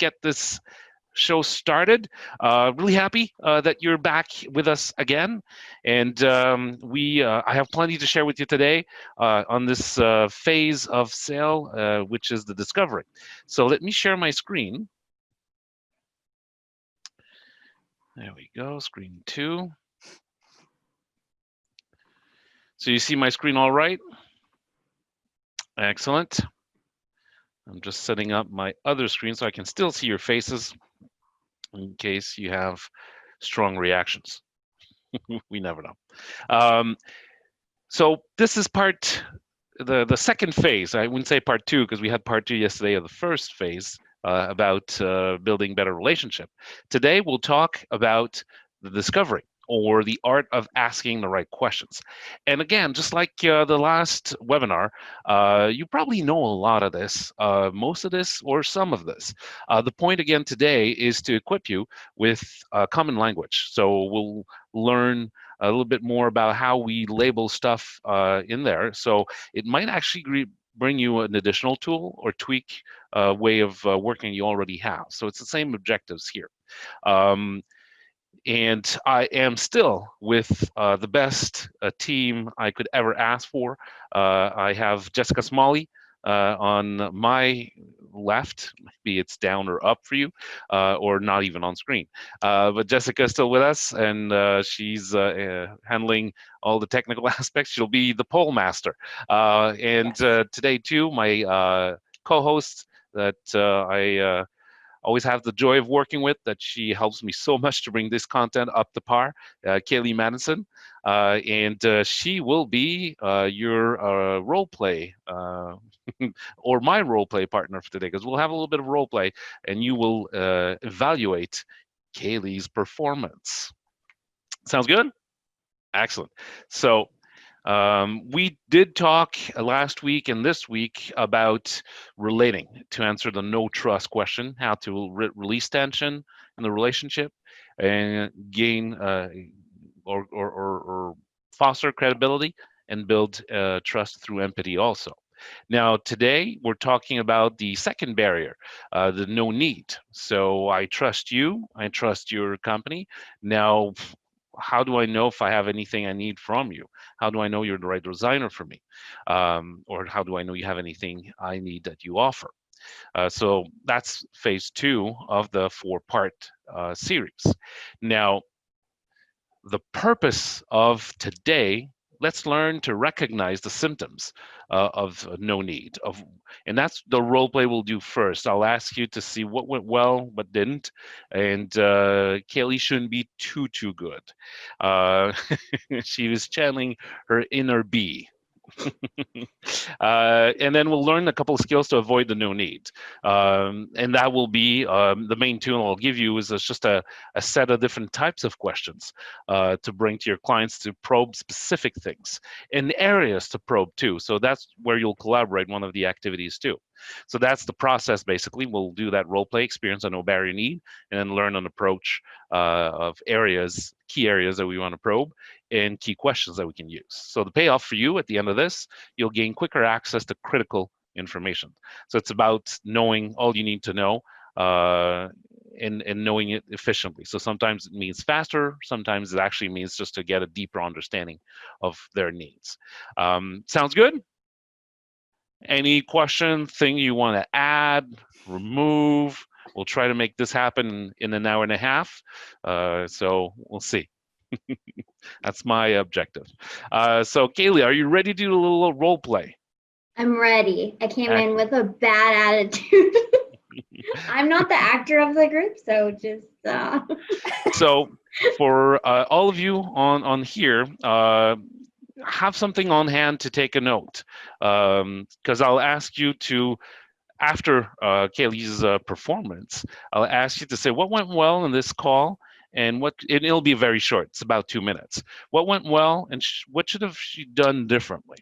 get this show started. Really happy that you're back with us again, and I have plenty to share with you today on this phase of sale, which is the discovery. So let me share my screen. There we go, screen 2. So you see my screen all right? Excellent. I'm just setting up my other screen so I can still see your faces in case you have strong reactions. We never know. So this is the second phase. I wouldn't say part 2 because we had part 2 yesterday of the first phase about building better relationship. Today we'll talk about the discovery, or the art of asking the right questions. And again, just like the last webinar, you probably know a lot of this, most of this, or some of this. The point again today is to equip you with common language. So we'll learn a little bit more about how we label stuff in there. So it might actually bring you an additional tool or tweak way of working you already have. So it's the same objectives here. And I am still with the best team I could ever ask for. I have Jessica Smalley on my left. Maybe it's down or up for you, or not even on screen. But Jessica is still with us, and she's handling all the technical aspects. She'll be the poll master. And today, too, my co-host that I always have the joy of working with, that she helps me so much to bring this content up to par, Kaylee Madison. And she will be your role play, or my role play partner for today, because we'll have a little bit of role play and you will evaluate Kaylee's performance. Sounds good? Excellent. So we did talk last week and this week about relating to answer the no trust question, how to release tension in the relationship and gain or foster credibility and build trust through empathy also. Now, today we're talking about the second barrier, the no need. So I trust you, I trust your company. Now, how do I know if I have anything I need from you? How do I know you're the right designer for me? Or how do I know you have anything I need that you offer? So that's phase 2 of the 4-part series. Now, the purpose of today, let's learn to recognize the symptoms of no need. And that's the role play we'll do first. I'll ask you to see what went well, what didn't. And Kaylee shouldn't be too good. She was channeling her inner bee. And then we'll learn a couple of skills to avoid the no need. And that will be the main tool I'll give you is just a set of different types of questions to bring to your clients to probe specific things and areas to probe too. So that's where you'll collaborate one of the activities too. So that's the process basically. We'll do that role play experience on no barrier need and then learn an approach of areas, key areas that we want to probe and key questions that we can use. So the payoff for you at the end of this, you'll gain quicker access to critical information. So it's about knowing all you need to know and knowing it efficiently. So sometimes it means faster, sometimes it actually means just to get a deeper understanding of their needs. Sounds good? Any question, thing you want to add, remove? We'll try to make this happen in an hour and a half. So we'll see. That's my objective. So Kaylee, are you ready to do a little role play? I'm ready. I came in with a bad attitude. I'm not the actor of the group, so just. So for all of you on here, have something on hand to take a note, because I'll ask you to, after Kaylee's performance, I'll ask you to say what went well in this call and it'll be very short. It's about 2 minutes. What went well and what should have she done differently?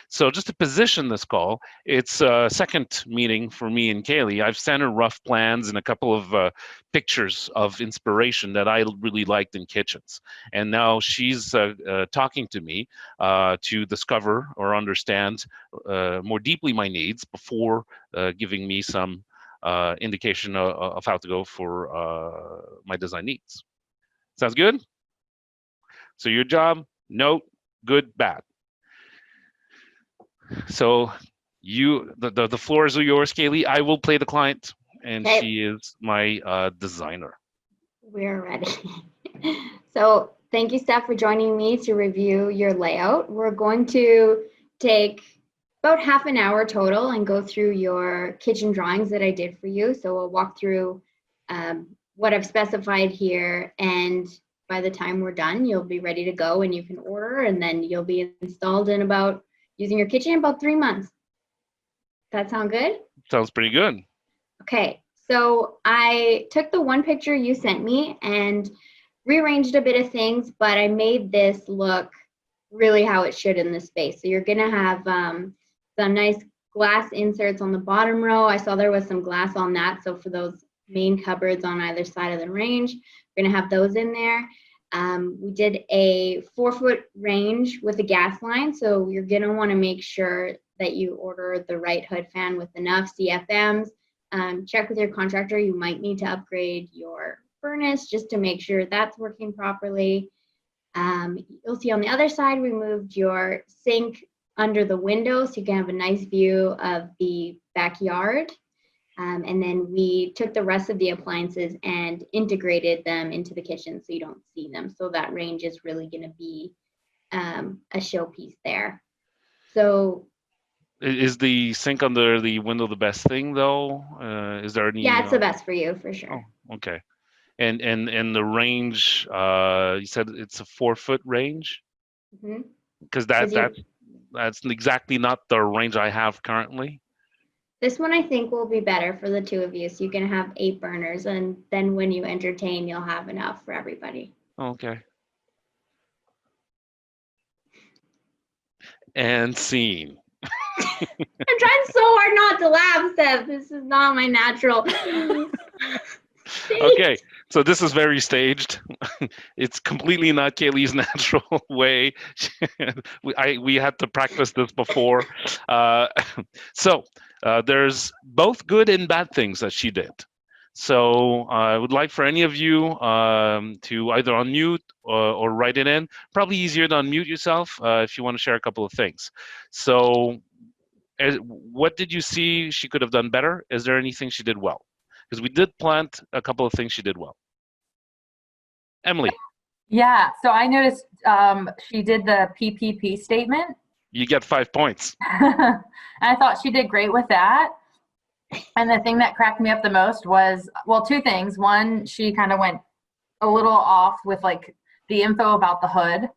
So just to position this call, it's a second meeting for me and Kaylee. I've sent her rough plans and a couple of pictures of inspiration that I really liked in kitchens. And now she's talking to me to discover or understand more deeply my needs before giving me some indication of how to go for my design needs. Sounds good? So your job, note, good, bad. So the floor is yours, Kaylee. I will play the client, and Okay. she is my designer. We're ready. So thank you, Steph, for joining me to review your layout. We're going to take about half an hour total and go through your kitchen drawings that I did for you. So we'll walk through what I've specified here, and by the time we're done, you'll be ready to go and you can order, and then you'll be installed in about, using your kitchen, about 3 months. That sound good? Sounds pretty good. Okay, so I took the one picture you sent me and rearranged a bit of things, but I made this look really how it should in this space. So you're gonna have some nice glass inserts on the bottom row. I saw there was some glass on that, so for those main cupboards on either side of the range, we're gonna have those in there. We did a 4-foot range with a gas line, so you're gonna wanna make sure that you order the right hood fan with enough CFMs. Check with your contractor. You might need to upgrade your furnace just to make sure that's working properly. You'll see on the other side, we moved your sink under the window so you can have a nice view of the backyard. And then we took the rest of the appliances and integrated them into the kitchen so you don't see them. So that range is really going to be a showpiece there. So is the sink under the window the best thing though? Is there any? Yeah, it's the best for you for sure. Oh, okay. And the range, you said it's a 4-foot range? Because that's exactly not the range I have currently. This one I think will be better for the 2 of you. So you can have 8 burners, and then when you entertain, you'll have enough for everybody. Okay. And scene. I'm trying so hard not to laugh, Steph. This is not my natural. Okay, so this is very staged. It's completely not Kaylee's natural way. We had to practice this before. So there's both good and bad things that she did. So I would like for any of you to either unmute or write it in. Probably easier to unmute yourself if you want to share a couple of things. So what did you see she could have done better? Is there anything she did well? Because we did plant a couple of things she did well. Emily. Yeah, so I noticed she did the PPP statement. You get 5 points. And I thought she did great with that. And the thing that cracked me up the most was, well, 2 things. One, she kind of went a little off with like the info about the hood.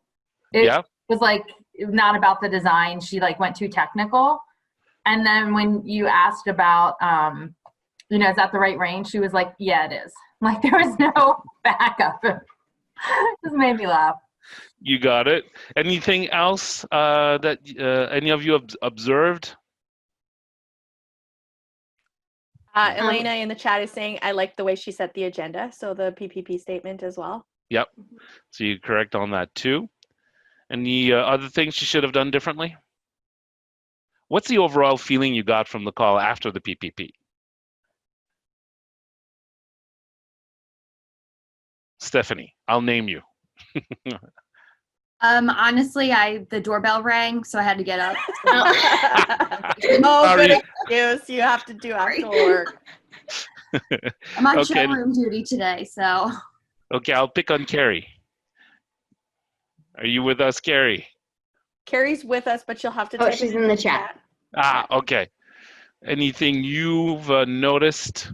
It was like not about the design. She like went too technical. And then when you asked about, is that the right range? She was like, yeah, it is. Like there was no backup. It just made me laugh. You got it. Anything else that any of you have observed? Elena in the chat is saying, I like the way she set the agenda. So the PPP statement as well. Yep. So you're correct on that too. Any other things she should have done differently? What's the overall feeling you got from the call after the PPP? Stephanie, I'll name you. Honestly, the doorbell rang, so I had to get up. Good excuse. You have to do after work. I'm on showroom duty today, so. Okay, I'll pick on Carrie. Are you with us, Carrie? Carrie's with us, but she'll have to. Oh, she's in the chat. Okay. Anything you've noticed?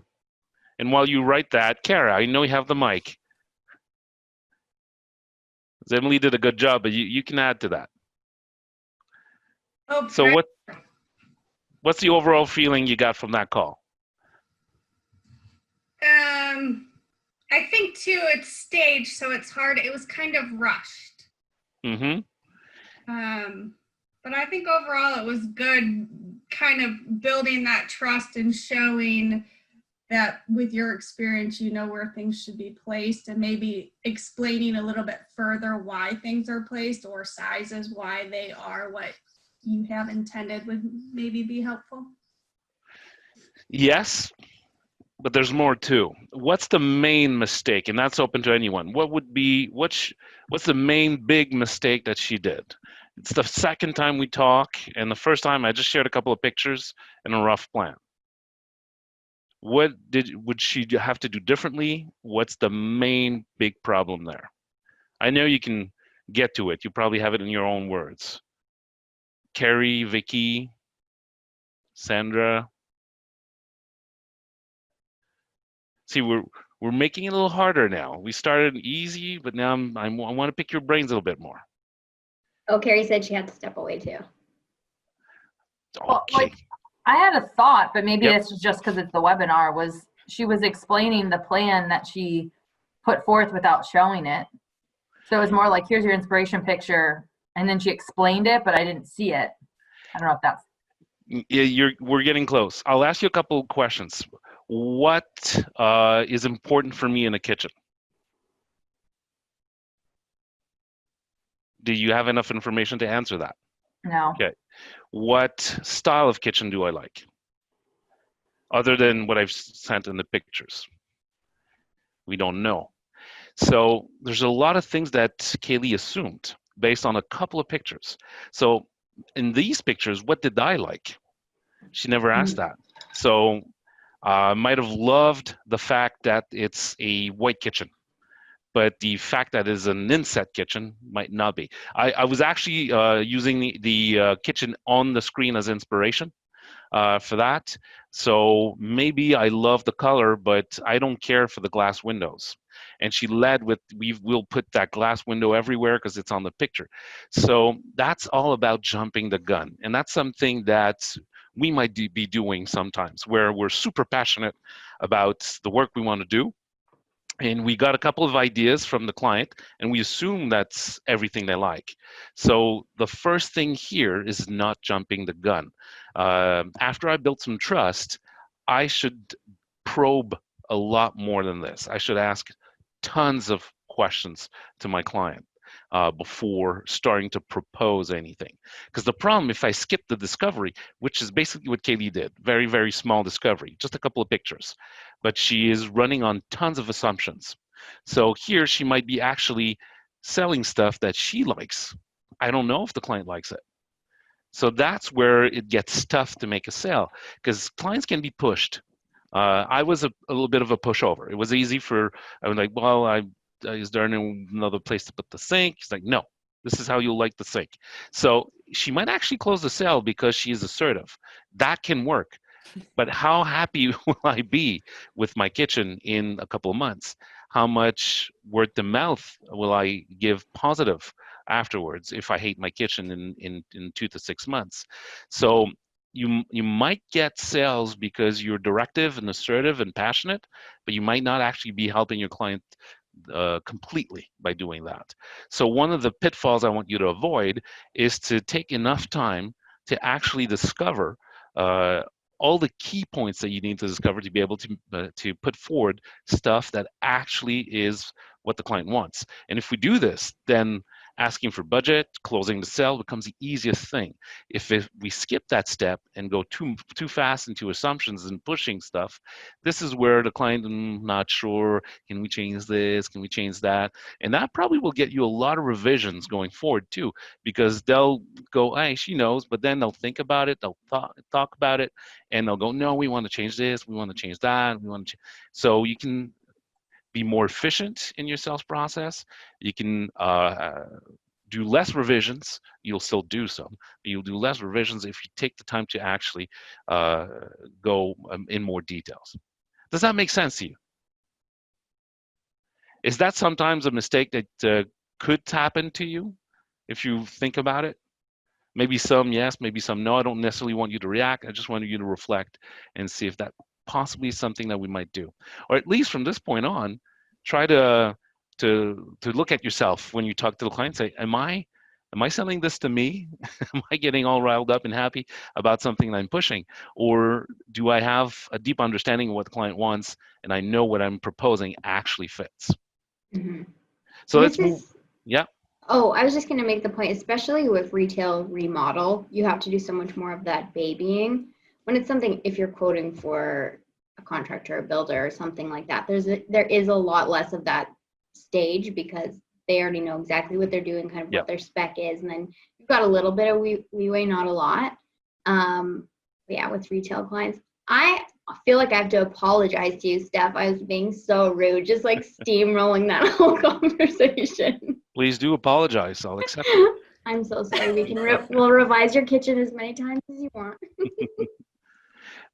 And while you write that, Kara, I know you have the mic. Emily did a good job, but you can add to that. Oh, so what's the overall feeling you got from that call? I think too it's staged, so it's hard. It was kind of rushed. Mm-hmm. But I think overall it was good, kind of building that trust and showing that with your experience, you know where things should be placed, and maybe explaining a little bit further why things are placed or sizes, why they are what you have intended would maybe be helpful. Yes. but there's more too. What's the main mistake? And that's open to anyone. What's the main big mistake that she did? It's the second time we talk, and the first time I just shared a couple of pictures and a rough plan. Would she have to do differently? What's the main big problem there? I know you can get to it. You probably have it in your own words. Carrie, Vicky, Sandra. See, we're making it a little harder now. We started easy, but now I want to pick your brains a little bit more. Oh, Carrie said she had to step away too. Well, Okay. like, I had a thought, but maybe Yep. it's just because it's the webinar, was she was explaining the plan that she put forth without showing it. So it was more like, here's your inspiration picture, and then she explained it, but I didn't see it. I don't know if that's... Yeah, we're getting close. I'll ask you a couple of questions. What is important for me in a kitchen? Do you have enough information to answer that? No. Okay. What style of kitchen do I like? Other than what I've sent in the pictures. We don't know. So there's a lot of things that Kaylee assumed based on a couple of pictures. So in these pictures, what did I like? She never asked that. So I might have loved the fact that it's a white kitchen, but the fact that it's an inset kitchen might not be. I was actually using the kitchen on the screen as inspiration for that. So maybe I love the color, but I don't care for the glass windows. And she led with, we'll put that glass window everywhere because it's on the picture. So that's all about jumping the gun. And that's something that we might be doing sometimes, where we're super passionate about the work we want to do. And we got a couple of ideas from the client, and we assume that's everything they like. So the first thing here is not jumping the gun. After I built some trust, I should probe a lot more than this. I should ask tons of questions to my client before starting to propose anything. Because the problem, if I skip the discovery, which is basically what Kaylee did, very, very small discovery, just a couple of pictures, but she is running on tons of assumptions. So here she might be actually selling stuff that she likes. I don't know if the client likes it. So that's where it gets tough to make a sale, because clients can be pushed. I was a little bit of a pushover. It was easy I was like, well, is there another place to put the sink? He's like, no, this is how you like the sink. So she might actually close the sale because she is assertive. That can work. But how happy will I be with my kitchen in a couple of months? How much word of mouth will I give positive afterwards if I hate my kitchen in 2 to 6 months? So you might get sales because you're directive and assertive and passionate, but you might not actually be helping your client completely by doing that. So one of the pitfalls I want you to avoid is to take enough time to actually discover all the key points that you need to discover to be able to put forward stuff that actually is what the client wants. And if we do this, then asking for budget, closing the sale becomes the easiest thing. If we skip that step and go too fast into assumptions and pushing stuff, this is where the client, not sure, can we change this, can we change that? And that probably will get you a lot of revisions going forward too, because they'll go, hey, she knows, but then they'll think about it, they'll talk about it, and they'll go, no, we want to change this, we want to change that, we want to so you can be more efficient in your sales process. You can do less revisions. You'll still do some. You'll do less revisions if you take the time to actually go in more details. Does that make sense to you? Is that sometimes a mistake that could happen to you if you think about it? Maybe some yes, maybe some no. I don't necessarily want you to react. I just want you to reflect and see if that possibly is something that we might do. Or at least from this point on, try to look at yourself when you talk to the client. Say, am I selling this to me? Am I getting all riled up and happy about something that I'm pushing? Or do I have a deep understanding of what the client wants and I know what I'm proposing actually fits? Mm-hmm. So let's move. Yeah. Oh, I was just going to make the point, especially with retail remodel, you have to do so much more of that babying. When it's something, if you're quoting for a contractor or builder or something like that. There is a lot less of that stage because they already know exactly what they're doing, kind of what their spec is, and then you've got a little bit of leeway, not a lot. But yeah, with retail clients, I feel like I have to apologize to you, Steph. I was being so rude, just like steamrolling that whole conversation. Please do apologize. I'll accept it. I'm so sorry. We'll revise your kitchen as many times as you want.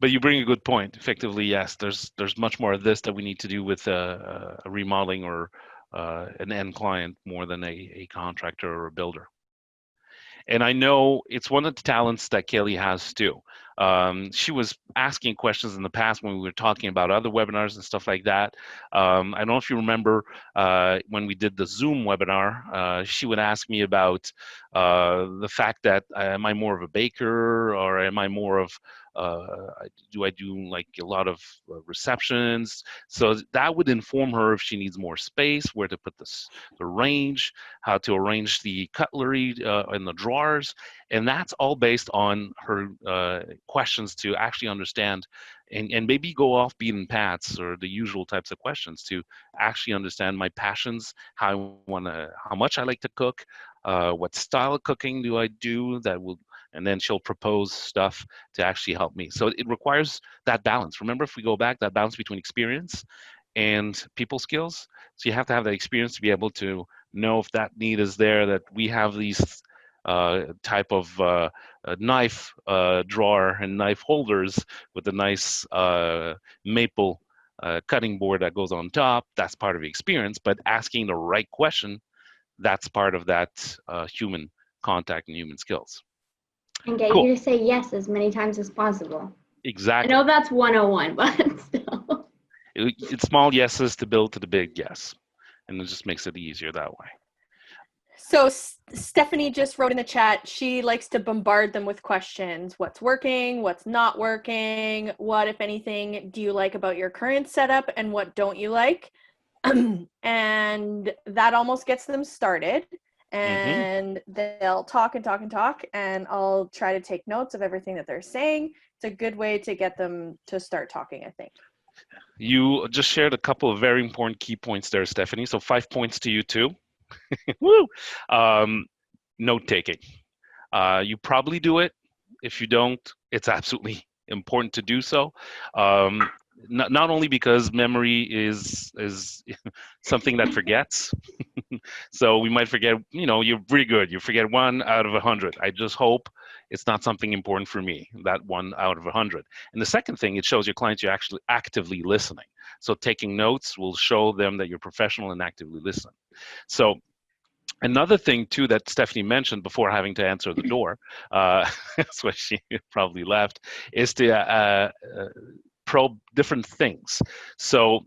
But you bring a good point. Effectively, yes, there's much more of this that we need to do with a remodeling or an end client more than a contractor or a builder. And I know it's one of the talents that Kaylee has too. She was asking questions in the past when we were talking about other webinars and stuff like that. I don't know if you remember when we did the Zoom webinar, she would ask me about the fact that am I more of a baker or am I more of do I do like a lot of receptions? So that would inform her if she needs more space, where to put the range, how to arrange the cutlery in the drawers. And that's all based on her questions to actually understand and maybe go off beaten paths or the usual types of questions to actually understand my passions, how much I like to cook, what style of cooking do I do that will, and then she'll propose stuff to actually help me. So it requires that balance. Remember, if we go back, that balance between experience and people skills. So you have to have that experience to be able to know if that need is there, that we have these type of knife drawer and knife holders with a nice maple cutting board that goes on top. That's part of the experience, but asking the right question, that's part of that human contact and human skills. And get Cool. you to say yes as many times as possible. Exactly. I know that's 101, but still. It's small yeses to build to the big yes. And it just makes it easier that way. So Stephanie just wrote in the chat, she likes to bombard them with questions. What's working? What's not working? What, if anything, do you like about your current setup and what don't you like? And that almost gets them started. And they'll talk and talk and talk, and I'll try to take notes of everything that they're saying. It's a good way to get them to start talking, I think. You just shared a couple of very important key points there, Stephanie. So 5 points to you too. Woo! Note taking. You probably do it. If you don't, it's absolutely important to do so. Not only because memory is something that forgets. So we might forget, you're pretty good. You forget 1 out of 100. I just hope it's not something important for me, that 1 out of 100. And the second thing, it shows your clients you're actually actively listening. So taking notes will show them that you're professional and actively listening. So another thing too that Stephanie mentioned before having to answer the door, that's why she probably left, is to probe different things. So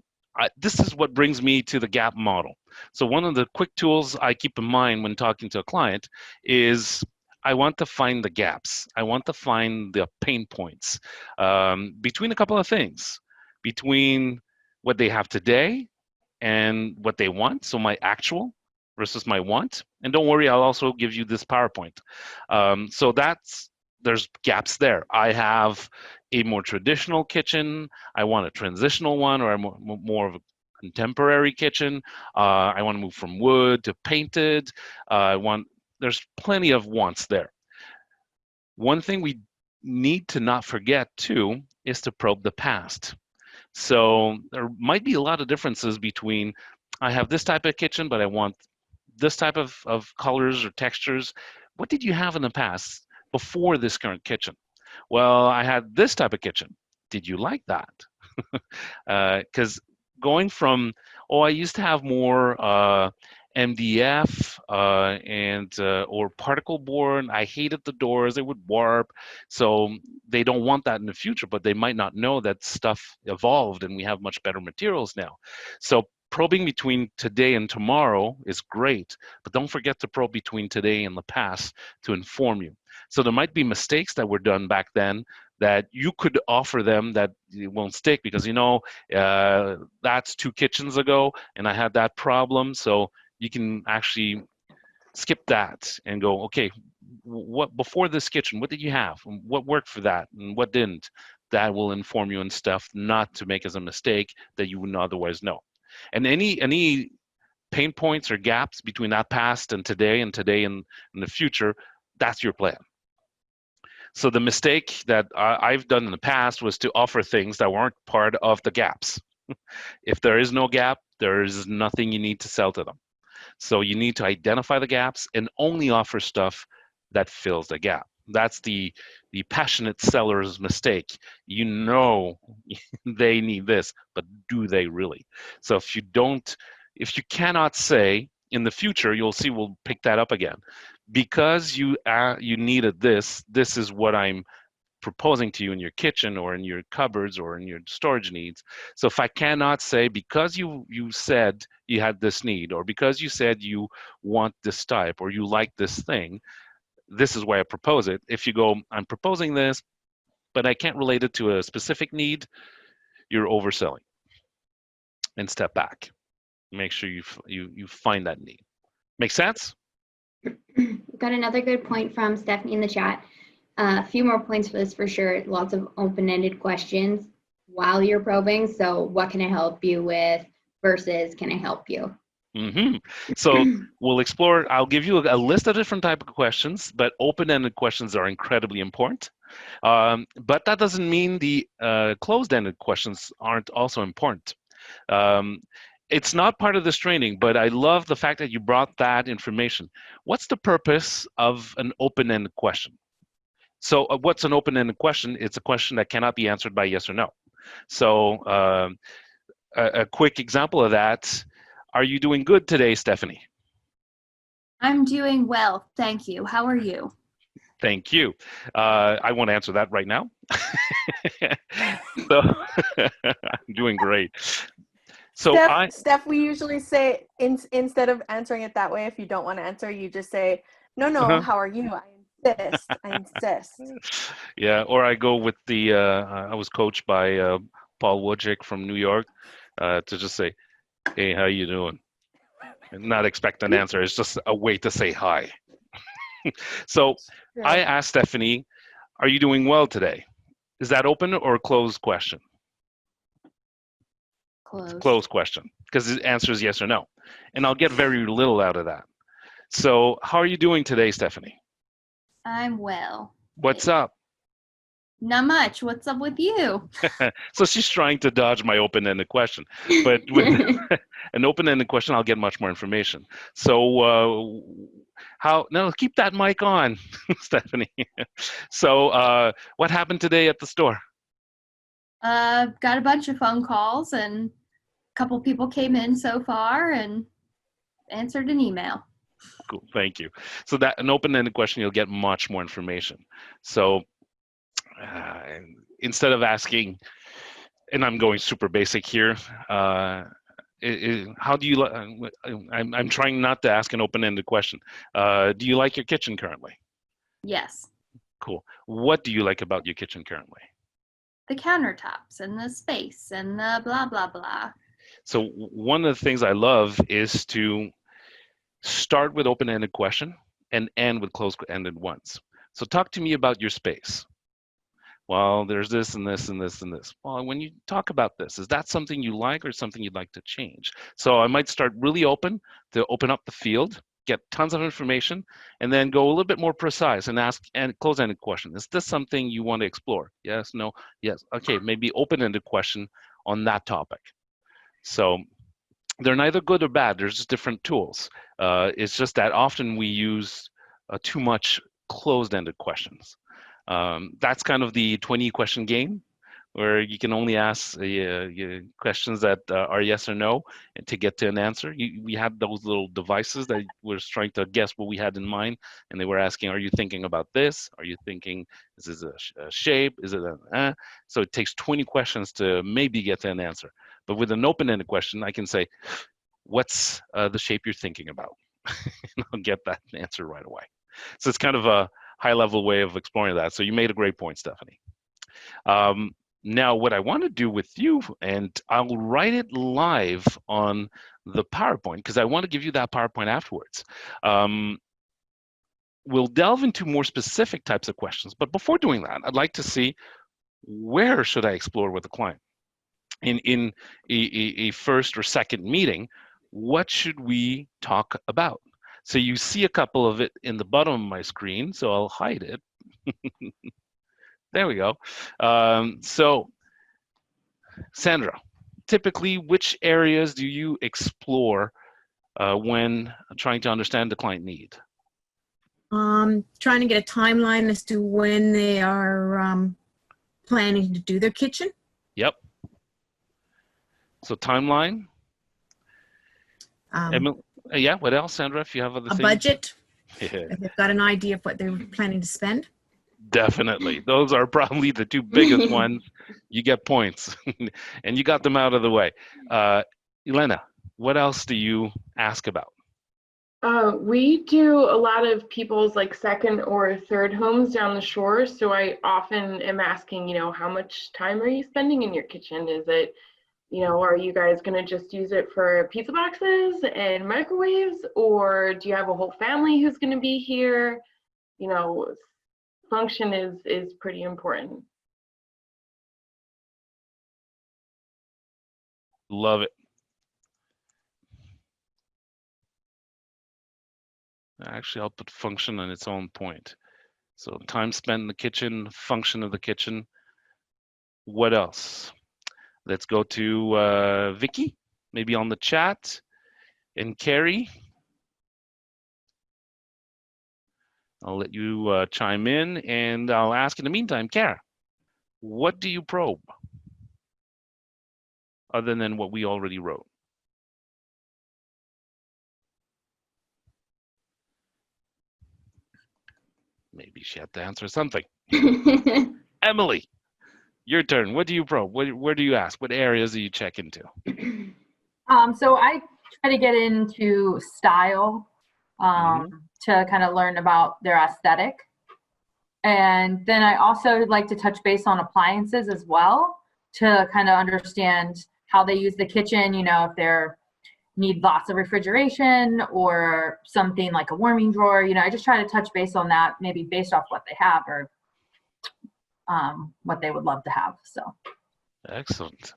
this is what brings me to the gap model. So one of the quick tools I keep in mind when talking to a client is I want to find the gaps. I want to find the pain points between a couple of things, between what they have today and what they want. So my actual versus my want. And don't worry, I'll also give you this PowerPoint. So there's gaps there. I have a more traditional kitchen. I want a transitional one, or more of a contemporary kitchen. I want to move from wood to painted. There's plenty of wants there. One thing we need to not forget too is to probe the past. So there might be a lot of differences between I have this type of kitchen, but I want this type of colors or textures. What did you have in the past before this current kitchen? Well, I had this type of kitchen. Did you like that? Because going from, I used to have more MDF or particle board. I hated the doors. They would warp. So they don't want that in the future, but they might not know that stuff evolved and we have much better materials now. So probing between today and tomorrow is great, but don't forget to probe between today and the past to inform you. So there might be mistakes that were done back then that you could offer them that it won't stick because, that's 2 kitchens ago and I had that problem. So you can actually skip that and go, okay, what before this kitchen, what did you have? What worked for that and what didn't? that will inform you in stuff not to make as a mistake that you wouldn't otherwise know. And any pain points or gaps between that past and today and in the future, that's your plan. So the mistake that I've done in the past was to offer things that weren't part of the gaps. If there is no gap, there is nothing you need to sell to them. So you need to identify the gaps and only offer stuff that fills the gap. That's the passionate seller's mistake. You know they need this, but do they really? So if you cannot say in the future, you'll see we'll pick that up again. Because you needed this is what I'm proposing to you in your kitchen or in your cupboards or in your storage needs. So if I cannot say because you said you had this need, or because you said you want this type, or you like this thing, this is why I propose it. If you go, I'm proposing this, but I can't relate it to a specific need, you're overselling. And step back. Make sure you find that need. Make sense? Got another good point from Stephanie in the chat. A few more points for this for sure. Lots of open-ended questions while you're probing. So what can I help you with versus can I help you? Mm-hmm. So we'll explore. I'll give you a list of different type of questions, but open-ended questions are incredibly important. But that doesn't mean the closed-ended questions aren't also important. It's not part of this training, but I love the fact that you brought that information. What's the purpose of an open-ended question? So what's an open-ended question? It's a question that cannot be answered by yes or no. So a quick example of that, are you doing good today, Stephanie? I'm doing well, thank you. How are you? Thank you. I won't answer that right now. So I'm doing great. So Steph, we usually say instead of answering it that way, if you don't want to answer, you just say, no, how are you? I insist. Yeah, or I go with the, I was coached by Paul Wojcik from New York to just say, hey, how you doing? And not expect an answer. It's just a way to say hi. So I asked Stephanie, are you doing well today? Is that open or closed question? Closed question, because the answer is yes or no. And I'll get very little out of that. So how are you doing today, Stephanie? I'm well. What's up? Not much. What's up with you? So she's trying to dodge my open-ended question. But with an open-ended question, I'll get much more information. So no, keep that mic on, Stephanie. So what happened today at the store? Got a bunch of phone calls and a couple people came in so far and answered an email. Cool, thank you. So that an open-ended question, you'll get much more information. So instead of asking, and I'm going super basic here, how do you? I'm trying not to ask an open-ended question. Do you like your kitchen currently? Yes. Cool. What do you like about your kitchen currently? The countertops and the space and the blah, blah, blah. So one of the things I love is to start with open-ended question and end with closed-ended ones. So talk to me about your space. Well, there's this and this and this and this. Well, when you talk about this, is that something you like or something you'd like to change? So I might start really open to open up the field, get tons of information, and then go a little bit more precise and ask and close-ended question. Is this something you want to explore? Yes, no, yes. Okay, maybe open-ended question on that topic. So they're neither good or bad. There's just different tools. It's just that often we use too much closed-ended questions. That's kind of the 20-question game, where you can only ask questions that are yes or no and to get to an answer. We had those little devices that was trying to guess what we had in mind, and they were asking, are you thinking about this? Are you thinking, is this a shape? Is it a, So it takes 20 questions to maybe get to an answer. But with an open-ended question, I can say, what's the shape you're thinking about? And I'll get that answer right away. So it's kind of a high-level way of exploring that. So you made a great point, Stephanie. Now, what I want to do with you, and I'll write it live on the PowerPoint, because I want to give you that PowerPoint afterwards. We'll delve into more specific types of questions. But before doing that, I'd like to see where should I explore with the client? In a first or second meeting, what should we talk about? So you see a couple of it in the bottom of my screen, so I'll hide it. There we go. So Sandra, typically, which areas do you explore when trying to understand the client need? Trying to get a timeline as to when they are planning to do their kitchen. Yep. So timeline. Yeah, what else, Sandra, if you have other A things? budget. Yeah, If they've got an idea of what they're planning to spend. definitely. Those are probably the two biggest ones. You get points, and you got them out of the way. Elena, what else do you ask about? We do a lot of people's like second or third homes down the shore. So I often am asking, how much time are you spending in your kitchen? Is it, are you guys going to just use it for pizza boxes and microwaves? Or do you have a whole family who's going to be here? Function is pretty important. Love it. Actually, I'll put function on its own point. So time spent in the kitchen, function of the kitchen. What else? Let's go to Vicky, maybe on the chat, and Carrie. I'll let you chime in, and I'll ask in the meantime, Kara, what do you probe other than what we already wrote? Maybe she had to answer something. Emily, your turn. What do you probe? Where do you ask? What areas do you check into? So I try to get into style to kind of learn about their aesthetic. And then I also like to touch base on appliances as well to kind of understand how they use the kitchen, if they're need lots of refrigeration or something like a warming drawer. I just try to touch base on that, maybe based off what they have or what they would love to have. So Excellent.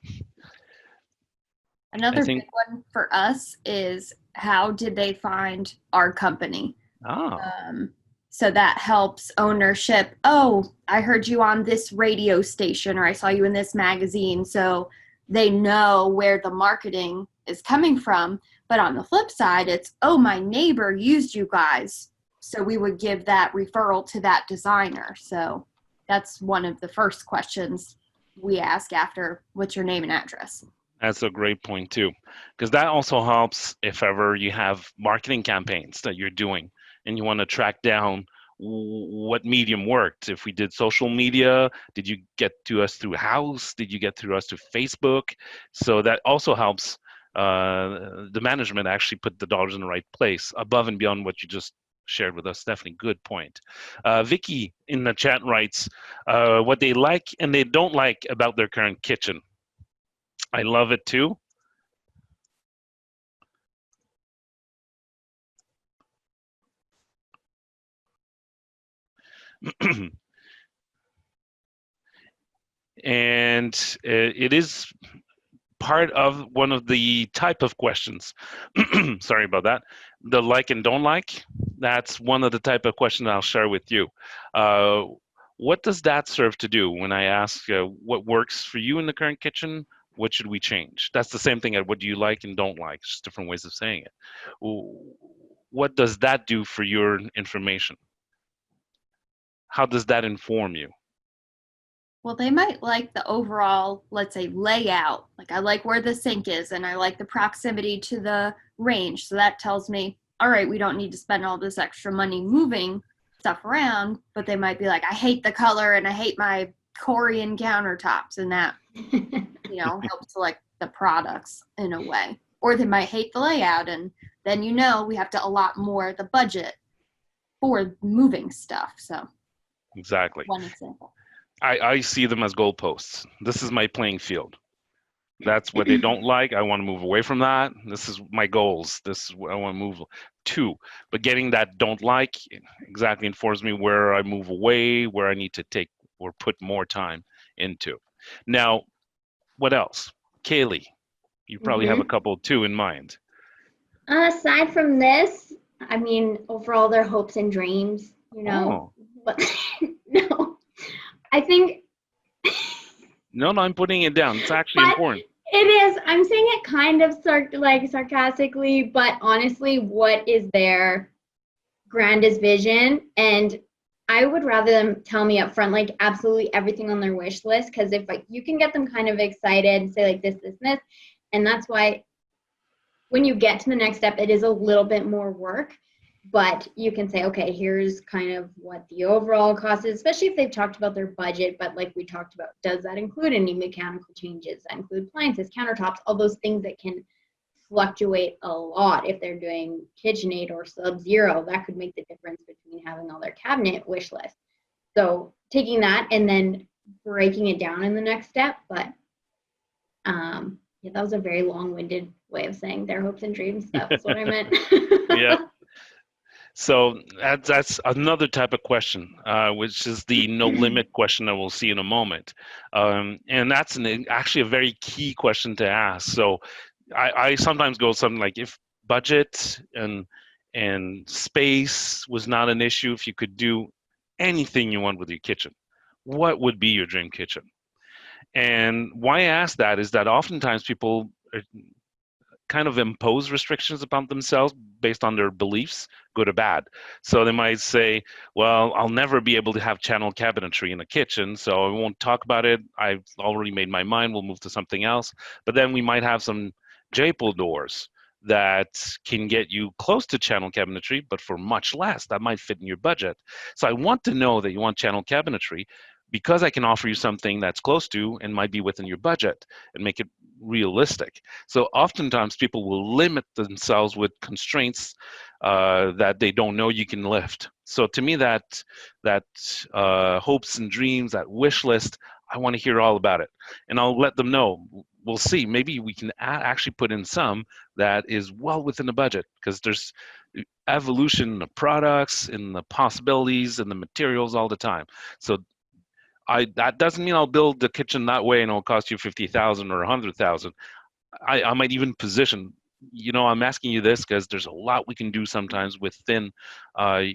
Another big one for us is how did they find our company? Oh. So that helps ownership. Oh, I heard you on this radio station, or I saw you in this magazine. So they know where the marketing is coming from. But on the flip side, it's, oh, my neighbor used you guys. So we would give that referral to that designer. So that's one of the first questions we ask after, what's your name and address? That's a great point too, because that also helps if ever you have marketing campaigns that you're doing and you want to track down what medium worked. If we did social media, did you get to us through house? Did you get through us to Facebook? So that also helps the management actually put the dollars in the right place above and beyond what you just shared with us. Stephanie, good point. Vicky in the chat writes what they like and they don't like about their current kitchen. I love it too. And it is part of one of the type of questions. Sorry about that. The like and don't like. That's one of the type of questions I'll share with you. What does that serve to do when I ask what works for you in the current kitchen? What should we change? That's the same thing as what do you like and don't like, just different ways of saying it. What does that do for your information? How does that inform you? Well, they might like the overall, let's say, layout. Like, I like where the sink is, and I like the proximity to the range. So that tells me, all right, we don't need to spend all this extra money moving stuff around. But they might be like, I hate the color, and I hate my Corian countertops, and that, helps select the products in a way. Or they might hate the layout, and then we have to allot more the budget for moving stuff. So exactly. One example. I see them as goalposts. This is my playing field. That's what they don't like. I want to move away from that. This is my goals. This is what I want to move to. But getting that don't like exactly informs me where I move away, where I need to take or put more time into. Now, what else? Kaylee, you probably have a couple too in mind. Aside from this, I mean, overall, their hopes and dreams, you know. Oh. But no, I think. No, I'm putting it down. It's actually But important. it is. I'm saying it kind of sarcastically, but honestly, what is their grandest vision? And I would rather them tell me up front, like absolutely everything on their wish list, because if like you can get them kind of excited and say like this, this, and this, and that's why when you get to the next step, it is a little bit more work. But you can say, okay, here's kind of what the overall cost is, especially if they've talked about their budget. But like we talked about, does that include any mechanical changes? That include appliances, countertops, all those things that can fluctuate a lot if they're doing KitchenAid or Sub-Zero. That could make the difference between having all their cabinet wish list. So taking that and then breaking it down in the next step. But yeah, that was a very long-winded way of saying their hopes and dreams. That was what I meant. Yeah. So that's another type of question, which is the no limit question that we'll see in a moment. And that's actually a very key question to ask. So I sometimes go something like, if budget and space was not an issue, if you could do anything you want with your kitchen, what would be your dream kitchen? And why I ask that is that oftentimes people kind of impose restrictions upon themselves based on their beliefs, good or bad. So they might say, well, I'll never be able to have channel cabinetry in a kitchen, so I won't talk about it. I've already made my mind, we'll move to something else. But then we might have some J-pull doors that can get you close to channel cabinetry, but for much less. That might fit in your budget. So I want to know that you want channel cabinetry, because I can offer you something that's close to and might be within your budget and make it realistic. So oftentimes people will limit themselves with constraints that they don't know you can lift. So to me, that hopes and dreams, that wish list, I want to hear all about it. And I'll let them know. We'll see. Maybe we can actually put in some that is well within the budget, because there's evolution in the products, in the possibilities, and the materials all the time. So that doesn't mean I'll build the kitchen that way and it'll cost you 50,000 or 100,000. I might even position, I'm asking you this because there's a lot we can do sometimes within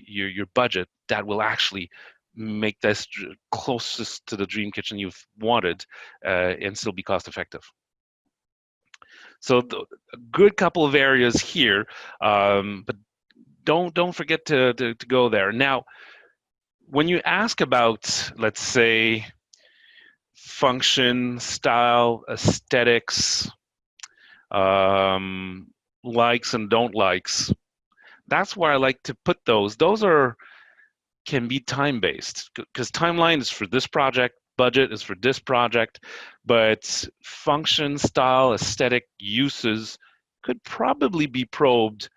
your budget that will actually make this closest to the dream kitchen you've wanted and still be cost effective. So a good couple of areas here, but don't forget to go there. Now, when you ask about, let's say, function, style, aesthetics, likes and don't likes, that's where I like to put those. Those can be time-based, because timeline is for this project, budget is for this project, but function, style, aesthetic uses could probably be probed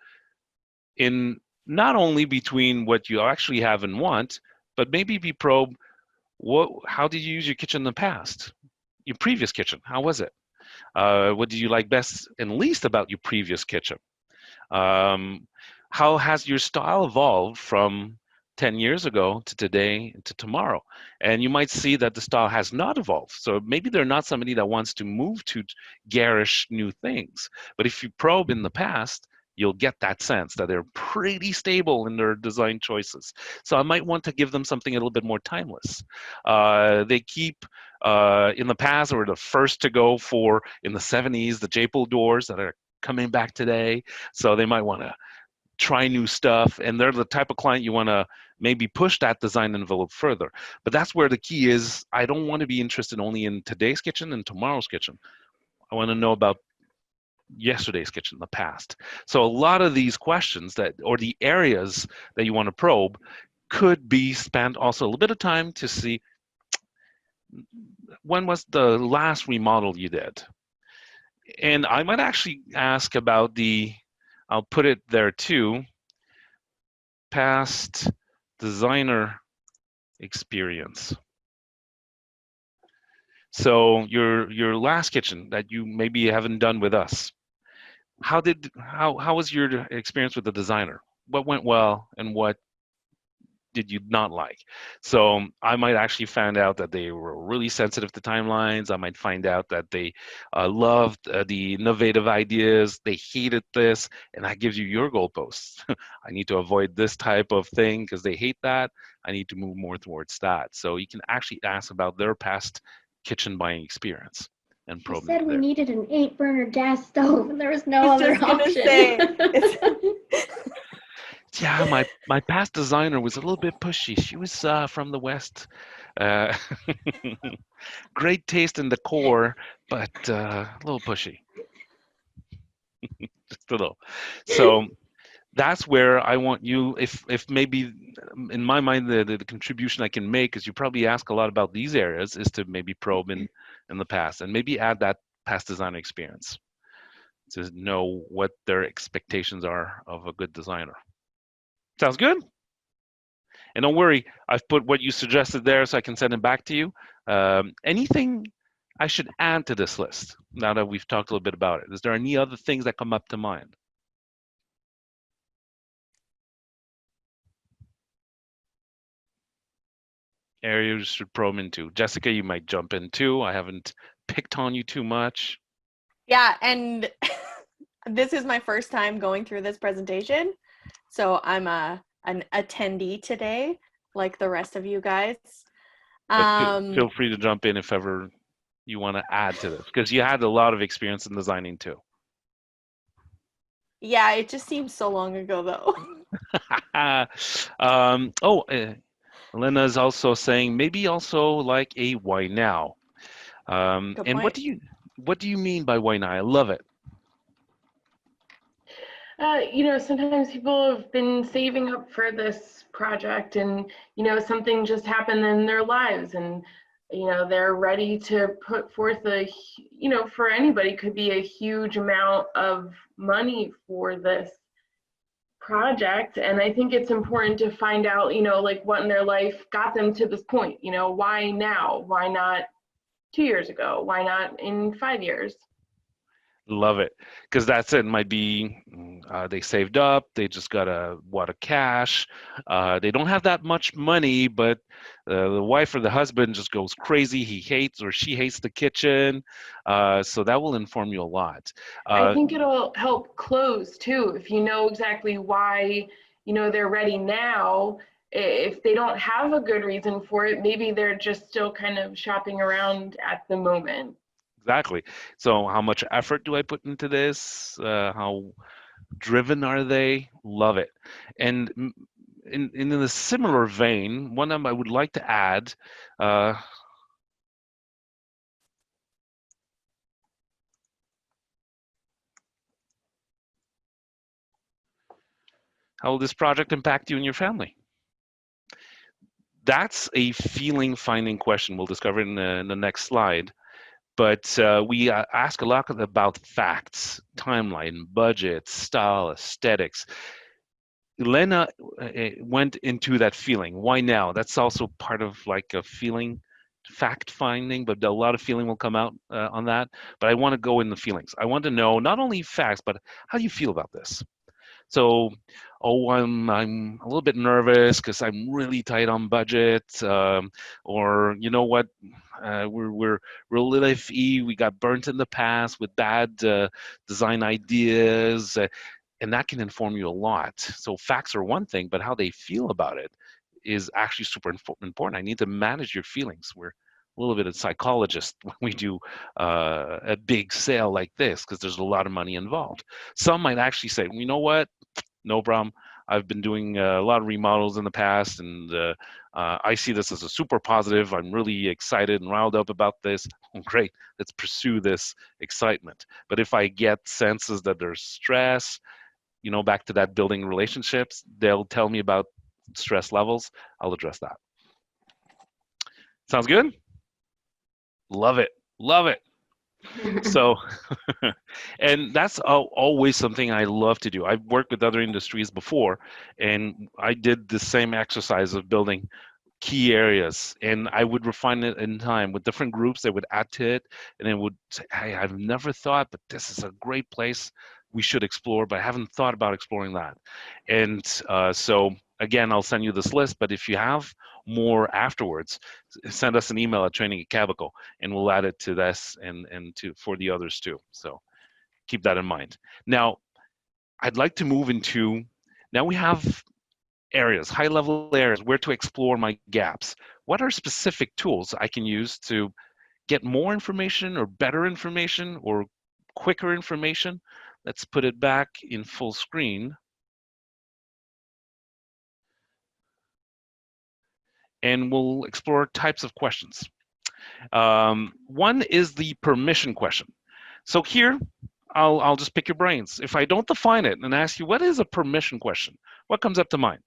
in not only between what you actually have and want, but maybe be probed, how did you use your kitchen in the past? Your previous kitchen, how was it? What do you like best and least about your previous kitchen? How has your style evolved from 10 years ago to today to tomorrow? And you might see that the style has not evolved. So maybe they're not somebody that wants to move to garish new things. But if you probe in the past, you'll get that sense that they're pretty stable in their design choices. So I might want to give them something a little bit more timeless. They keep, in the past, they were the first to go for, in the 70s, the J-pull doors that are coming back today. So they might want to try new stuff, and they're the type of client you want to maybe push that design envelope further. But that's where the key is. I don't want to be interested only in today's kitchen and tomorrow's kitchen. I want to know about yesterday's kitchen, the past. So a lot of these questions or the areas that you want to probe could be spent also a little bit of time to see, when was the last remodel you did? And I might actually ask about I'll put it there too, past designer experience. So your last kitchen that you maybe haven't done with us, how was your experience with the designer? What went well and what did you not like? So I might actually find out that they were really sensitive to timelines. I might find out that they loved the innovative ideas. They hated this, and that gives you your goalposts. I need to avoid this type of thing because they hate that. I need to move more towards that. So you can actually ask about their past kitchen buying experience and She probe said into we there. needed an 8-burner gas stove, and there was no I was other just gonna option. say, it's Yeah, my past designer was a little bit pushy. She was from the West. Uh, great taste in the core, but a little pushy, just a little. So that's where I want you, if maybe in my mind the contribution I can make is you probably ask a lot about these areas is to maybe probe in the past and maybe add that past design experience to know what their expectations are of a good designer. Sounds good? And don't worry, I've put what you suggested there so I can send it back to you. Anything I should add to this list now that we've talked a little bit about it? Is there any other things that come up to mind? Areas should probe into. Jessica, you might jump in too. I haven't picked on you too much. yeah, and this is my first time going through this presentation, so I'm an attendee today, like the rest of you guys. But feel free to jump in if ever you want to add to this because you had a lot of experience in designing too. Yeah, it just seems so long ago though. Elena's also saying maybe also like a why now. Good And point. what do you mean by why now? I love it. Sometimes people have been saving up for this project and, something just happened in their lives and, they're ready to put forth for anybody could be a huge amount of money for this project. And I think it's important to find out, like what in their life got them to this point, why now? Why not 2 years ago? Why not in 5 years? Love it, because that's it. Might be they saved up, they just got a wad of cash. They don't have that much money, but the wife or the husband just goes crazy. He hates or she hates the kitchen, so that will inform you a lot. I think it'll help close too if you know exactly why they're ready now. If they don't have a good reason for it, maybe they're just still kind of shopping around at the moment. Exactly. So, how much effort do I put into this? How driven are they? Love it. And in a similar vein, one of them I would like to add. How will this project impact you and your family? That's a feeling finding question. We'll discover it in the next slide. But we ask a lot about facts, timeline, budget, style, aesthetics. Elena went into that feeling. Why now? That's also part of like a feeling fact finding, but a lot of feeling will come out on that. But I want to go in the feelings. I want to know not only facts, but how do you feel about this? So, I'm a little bit nervous because I'm really tight on budget, or you know what, we're real iffy. We got burnt in the past with bad design ideas, and that can inform you a lot. So facts are one thing, but how they feel about it is actually super important. I need to manage your feelings. We're a little bit of psychologist when we do a big sale like this because there's a lot of money involved. Some might actually say, you know what, no problem. I've been doing a lot of remodels in the past, and I see this as a super positive. I'm really excited and riled up about this. Great, let's pursue this excitement. But if I get senses that there's stress, back to that building relationships, they'll tell me about stress levels. I'll address that. Sounds good? Love it. Love it. So, and that's always something I love to do. I've worked with other industries before, and I did the same exercise of building key areas, and I would refine it in time with different groups that would add to it, and it would say, hey, I've never thought, but this is a great place we should explore, but I haven't thought about exploring that. And so again, I'll send you this list, but if you have more afterwards, send us an email at training@Cabico, and we'll add it to this and to for the others too. So keep that in mind. Now, I'd like to move into, now we have areas, high-level areas, where to explore my gaps. What are specific tools I can use to get more information or better information or quicker information? Let's put it back in full screen. And we'll explore types of questions. One is the permission question. So here, I'll just pick your brains. If I don't define it and ask you, what is a permission question? What comes up to mind?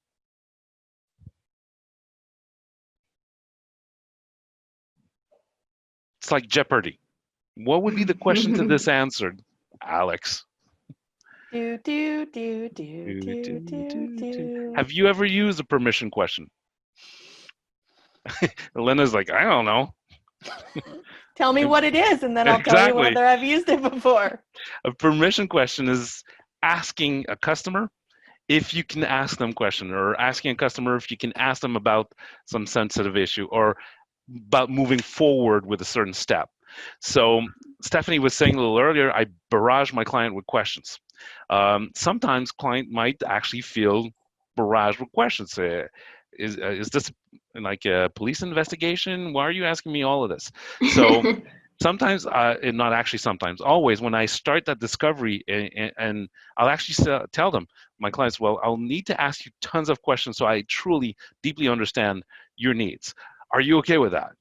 It's like Jeopardy. What would be the question to this answered, Alex? Do, do, do, do, do, do, do. Have you ever used a permission question? Elena's like, I don't know. Tell me what it is, and then I'll tell you Exactly. whether I've used it before. A permission question is asking a customer if you can ask them a question, or asking a customer if you can ask them about some sensitive issue or about moving forward with a certain step. So Stephanie was saying a little earlier, I barrage my client with questions. Sometimes client might actually feel barraged with questions. Is this like a police investigation? Why are you asking me all of this? So sometimes, and not actually sometimes, always when I start that discovery, and I'll actually tell them, my clients, well, I'll need to ask you tons of questions so I truly, deeply understand your needs. Are you okay with that?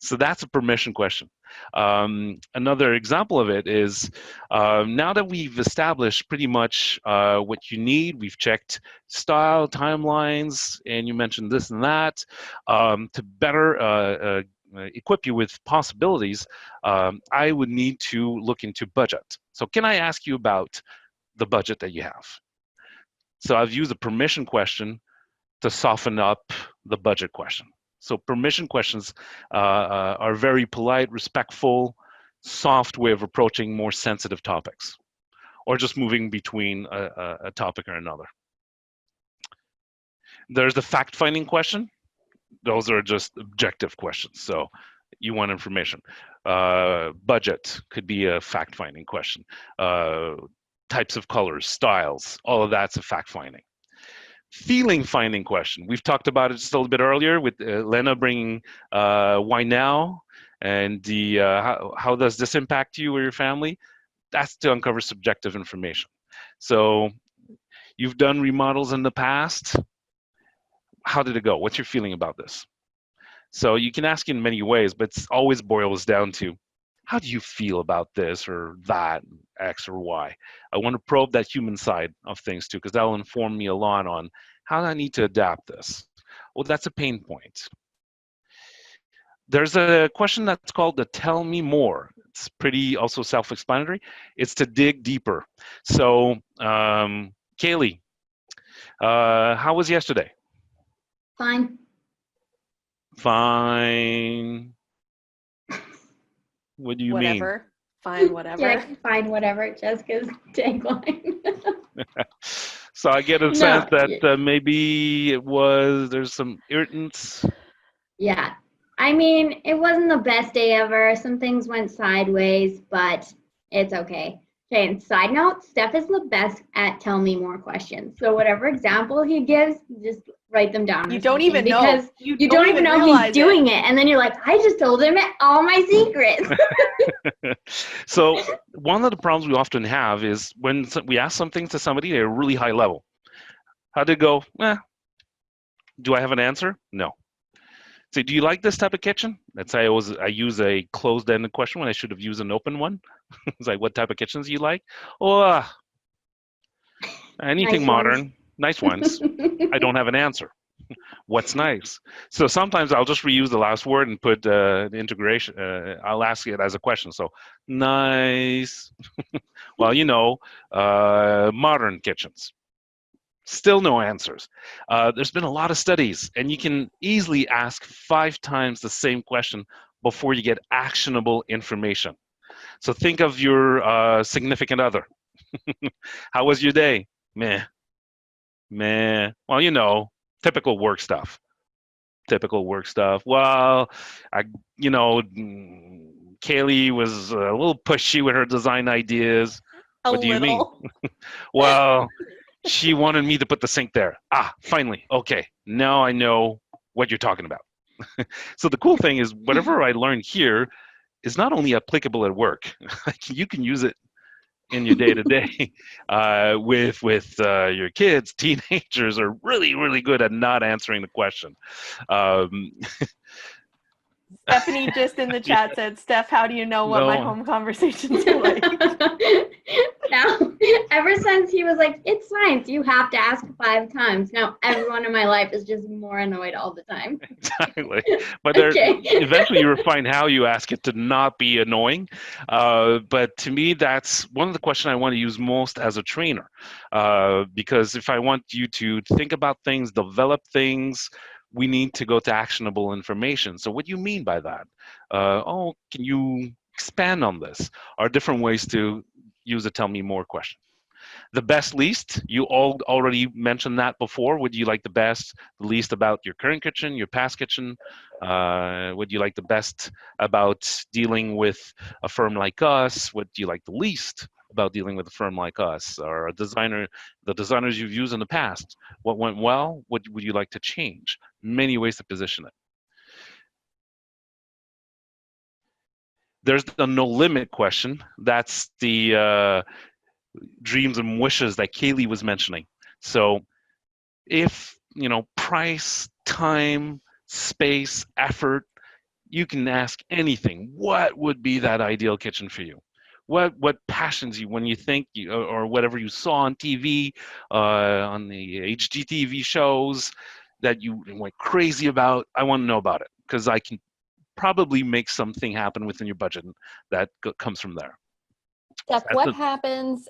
So that's a permission question. Another example of it is, now that we've established pretty much what you need, we've checked style, timelines, and you mentioned this and that, to better equip you with possibilities, I would need to look into budget. So can I ask you about the budget that you have? So I've used a permission question to soften up the budget question. So permission questions are very polite, respectful, soft way of approaching more sensitive topics, or just moving between a topic or another. There's the fact-finding question. Those are just objective questions. So you want information. Budget could be a fact-finding question. Types of colors, styles, all of that's a fact-finding. Feeling finding question. We've talked about it just a little bit earlier with Lena bringing why now, and the how does this impact you or your family? That's to uncover subjective information. So you've done remodels in the past. How did it go? What's your feeling about this? So you can ask in many ways, but it always boils down to, how do you feel about this or that, X or Y? I want to probe that human side of things too, because that'll inform me a lot on how I need to adapt this. Well, that's a pain point. There's a question that's called the tell me more. It's pretty also self-explanatory. It's to dig deeper. So, Kaylee, how was yesterday? Fine. Fine. What do you Whatever. Fine, whatever. Yeah, fine, whatever. Jessica's tagline. So I get a No, sense that maybe there's some irritants. Yeah. I mean, it wasn't the best day ever. Some things went sideways, but it's okay. Okay, and side note, Steph is the best at tell me more questions. So whatever example he gives, just write them down. You or don't something, even know. because you don't even know realize he's doing it. And then you're like, I just told him all my secrets. So one of the problems we often have is when we ask something to somebody, they're really high level. How did it go? Do I have an answer? No. Say, do you like this type of kitchen? Let's say I use a closed-ended question when I should have used an open one. It's like, what type of kitchens do you like? Oh, anything Nice modern, ones. nice ones. I don't have an answer. What's nice? So sometimes I'll just reuse the last word and put the integration. I'll ask it as a question. So nice. Well, modern kitchens. Still no answers. There's been a lot of studies, and you can easily ask 5 times the same question before you get actionable information. So think of your significant other. How was your day? Meh, meh. Well, typical work stuff. Typical work stuff. Well, I, Kaylee was a little pushy with her design ideas. A What do you mean? little. Well, she wanted me to put the sink there. Ah, finally. Okay. Now I know what you're talking about. So the cool thing is whatever I learned here is not only applicable at work. You can use it in your day to day with your kids. Teenagers are really, really good at not answering the question. Um, Stephanie just in the chat said, Steph, how do you know what my No. home conversations are like? Now, ever since he was like, it's science, you have to ask 5 times. Now, everyone in my life is just more annoyed all the time. Exactly. But Okay. eventually you refine how you ask it to not be annoying. But to me, that's one of the questions I want to use most as a trainer. Because if I want you to think about things, develop things, we need to go to actionable information. So what do you mean by that? Can you expand on this? Are different ways to use a tell me more question. The best least, you all already mentioned that before. Would you like the best, the least about your current kitchen, your past kitchen? Would you like the best about dealing with a firm like us? What do you like the least about dealing with a firm like us? Or the designers you've used in the past? What went well? What would you like to change? Many ways to position it. There's the no limit question. That's the dreams and wishes that Kaylee was mentioning. So if, price, time, space, effort, you can ask anything. What would be that ideal kitchen for you? What passions you when you think or whatever you saw on TV, on the HGTV shows that you went crazy about? I want to know about it because I can probably make something happen within your budget that comes from there. Steph, what happens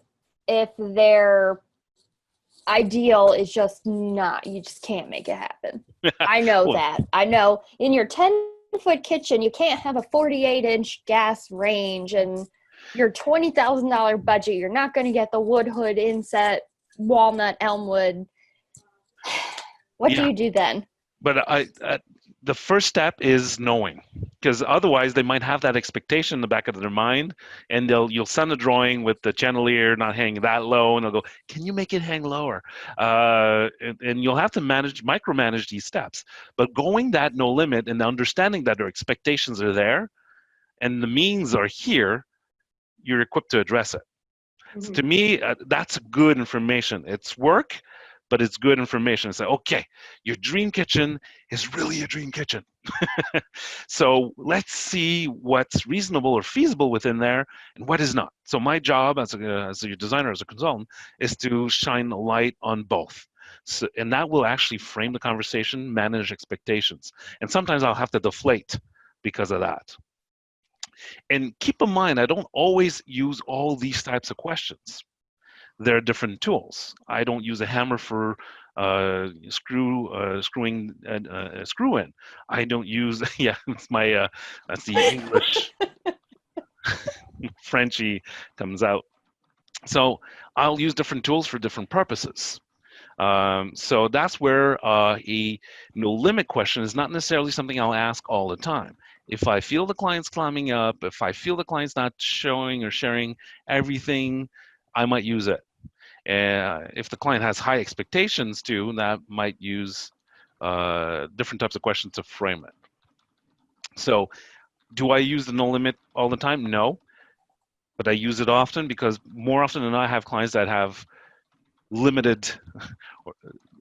if their ideal is just not, you just can't make it happen? I know Well, that. I know in your 10-foot kitchen, you can't have a 48-inch gas range and your $20,000 budget, you're not going to get the wood hood inset, walnut, elmwood. What do you do then? But the first step is knowing, because otherwise they might have that expectation in the back of their mind, and you'll send a drawing with the chandelier not hanging that low, and they'll go, "Can you make it hang lower?" And you'll have to micromanage these steps. But going that no limit and understanding that their expectations are there, and the means are here, you're equipped to address it. So to me, that's good information. It's work, but it's good information. It's like, okay, your dream kitchen is really a dream kitchen. So let's see what's reasonable or feasible within there and what is not. So my job as a designer, as a consultant, is to shine a light on both. So, and that will actually frame the conversation, manage expectations. And sometimes I'll have to deflate because of that. And keep in mind, I don't always use all these types of questions. There are different tools. I don't use a hammer for screwing a screw in. I don't use it's that's the English Frenchy comes out. So I'll use different tools for different purposes. So that's where a no limit question is not necessarily something I'll ask all the time. If I feel the client's climbing up, if I feel the client's not showing or sharing everything, I might use it. If the client has high expectations too, that might use different types of questions to frame it. So do I use the no limit all the time? No, but I use it often because more often than not, I have clients that have limited or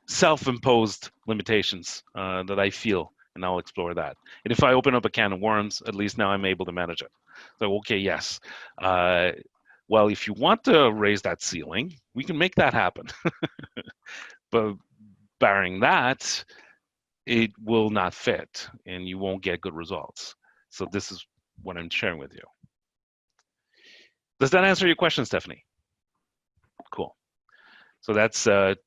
self-imposed limitations that I feel, and I'll explore that. And if I open up a can of worms, at least now I'm able to manage it. So, okay, yes. Well, if you want to raise that ceiling, we can make that happen. But barring that, it will not fit and you won't get good results. So this is what I'm sharing with you. Does that answer your question, Stephanie? Cool. So that's a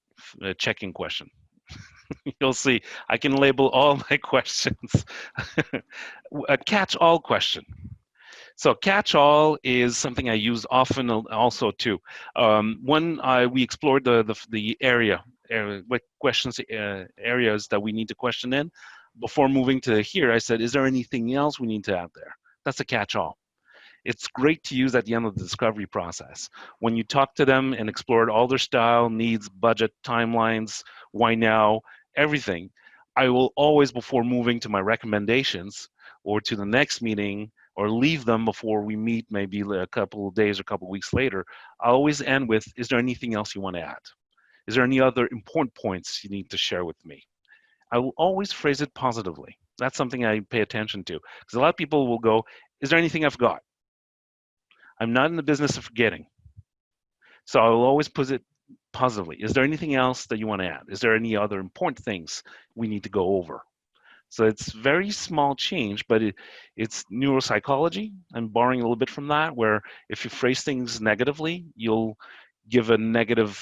checking question. You'll see, I can label all my questions. A catch-all question. So catch-all is something I use often also too. When we explored the what questions areas that we need to question in, before moving to here, I said, is there anything else we need to add there? That's a catch-all. It's great to use at the end of the discovery process. When you talk to them and explored all their style, needs, budget, timelines, why now, everything, I will always, before moving to my recommendations or to the next meeting, or leave them before we meet maybe a couple of days or a couple of weeks later, I always end with, is there anything else you want to add? Is there any other important points you need to share with me? I will always phrase it positively. That's something I pay attention to. Because a lot of people will go, is there anything I forgot? I'm not in the business of forgetting. So I will always put it positively. Is there anything else that you want to add? Is there any other important things we need to go over? So it's very small change, but it's neuropsychology. I'm borrowing a little bit from that, where if you phrase things negatively, you'll give a negative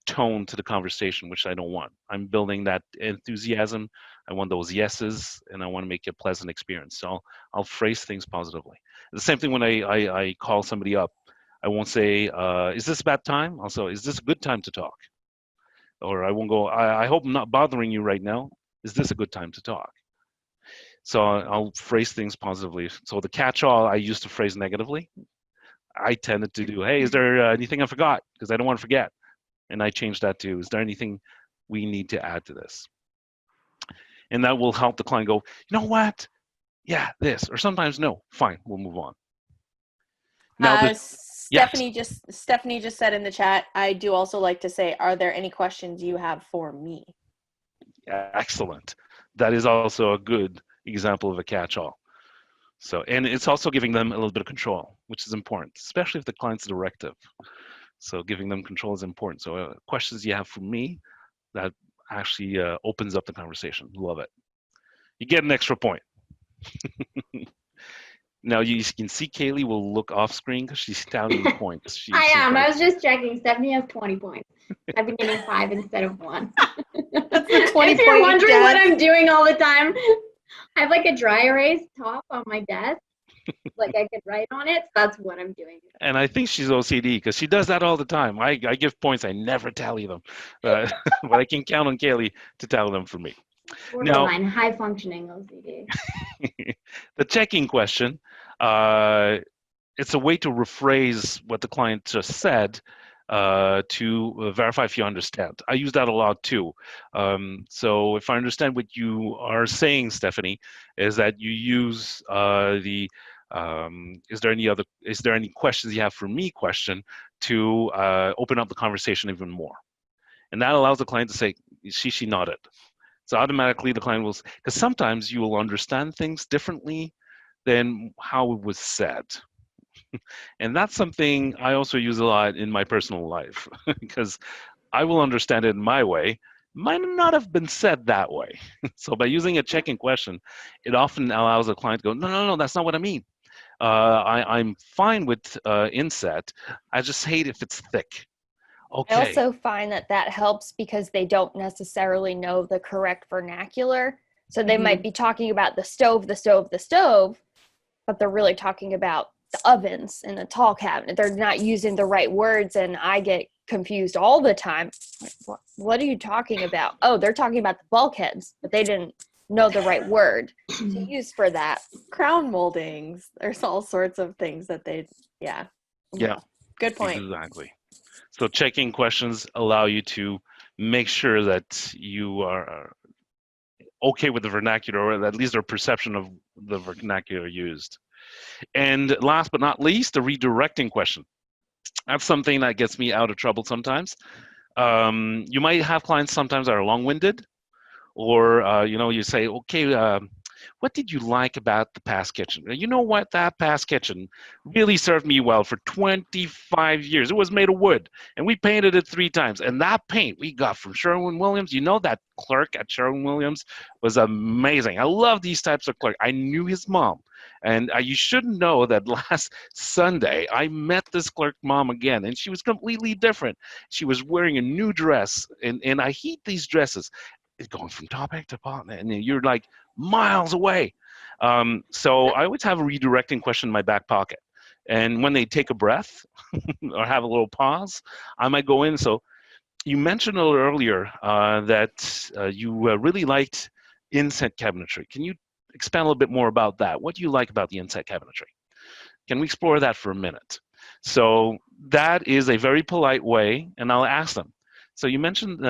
tone to the conversation, which I don't want. I'm building that enthusiasm. I want those yeses, and I want to make it a pleasant experience. So I'll phrase things positively. The same thing when I call somebody up. I won't say, is this a bad time? Also, is this a good time to talk? Or I won't go, I hope I'm not bothering you right now. Is this a good time to talk? So I'll phrase things positively. So the catch-all I used to phrase negatively, I tended to do, hey, is there anything I forgot? Because I don't want to forget. And I changed that to, is there anything we need to add to this? And that will help the client go, you know what? Yeah, this. Or sometimes no. Fine, we'll move on. Now, Stephanie just said in the chat, I do also like to say, are there any questions you have for me? Excellent. That is also a good example of a catch-all. So, and it's also giving them a little bit of control, which is important, especially if the client's directive. So giving them control is important. So questions you have for me, that actually opens up the conversation. Love it. You get an extra point. Now you can see Kaylee will look off screen because she's counting the points. I am. I was just checking. Stephanie has 20 points. I've been getting 5 instead of 1. That's the 20 If you're point wondering death. what I'm doing all the time, I have like a dry erase top on my desk. Like I could write on it. So that's what I'm doing. And I think she's OCD because she does that all the time. I give points. I never tally them. But I can count on Kaylee to tally them for me. Borderline, high functioning OCD. The checking question, it's a way to rephrase what the client just said to verify if you understand. I use that a lot too. So if I understand what you are saying, Stephanie, is that you use is there any questions you have for me question to open up the conversation even more. And that allows the client to say, she nodded. So automatically the client will, because sometimes you will understand things differently than how it was said. And that's something I also use a lot in my personal life because I will understand it in my way, might not have been said that way. So by using a check-in question, it often allows the client to go, no, that's not what I mean. I'm fine with inset. I just hate if it's thick. Okay. I also find that helps because they don't necessarily know the correct vernacular. So they might be talking about the stove, but they're really talking about the ovens and the tall cabinet. They're not using the right words, and I get confused all the time. What are you talking about? Oh, they're talking about the bulkheads, but they didn't know the right word to use for that. Crown moldings. There's all sorts of things that Yeah. Good point. Exactly. So checking questions allow you to make sure that you are okay with the vernacular, or at least their perception of the vernacular used. And last but not least, the redirecting question. That's something that gets me out of trouble sometimes. You might have clients sometimes that are long-winded, or you say, okay, what did you like about the past kitchen? You know what? That past kitchen really served me well for 25 years. It was made of wood, and we painted it 3 times. And that paint we got from Sherwin-Williams. You know, that clerk at Sherwin-Williams was amazing. I love these types of clerks. I knew his mom. And you should know that last Sunday, I met this clerk mom again, and she was completely different. She was wearing a new dress, and I hate these dresses. It's going from topic to bottom, and you're like miles away. So I always have a redirecting question in my back pocket. And when they take a breath or have a little pause, I might go in. So you mentioned a little earlier that you really liked inset cabinetry. Can you expand a little bit more about that? What do you like about the inset cabinetry? Can we explore that for a minute? So that is a very polite way, and I'll ask them. So you mentioned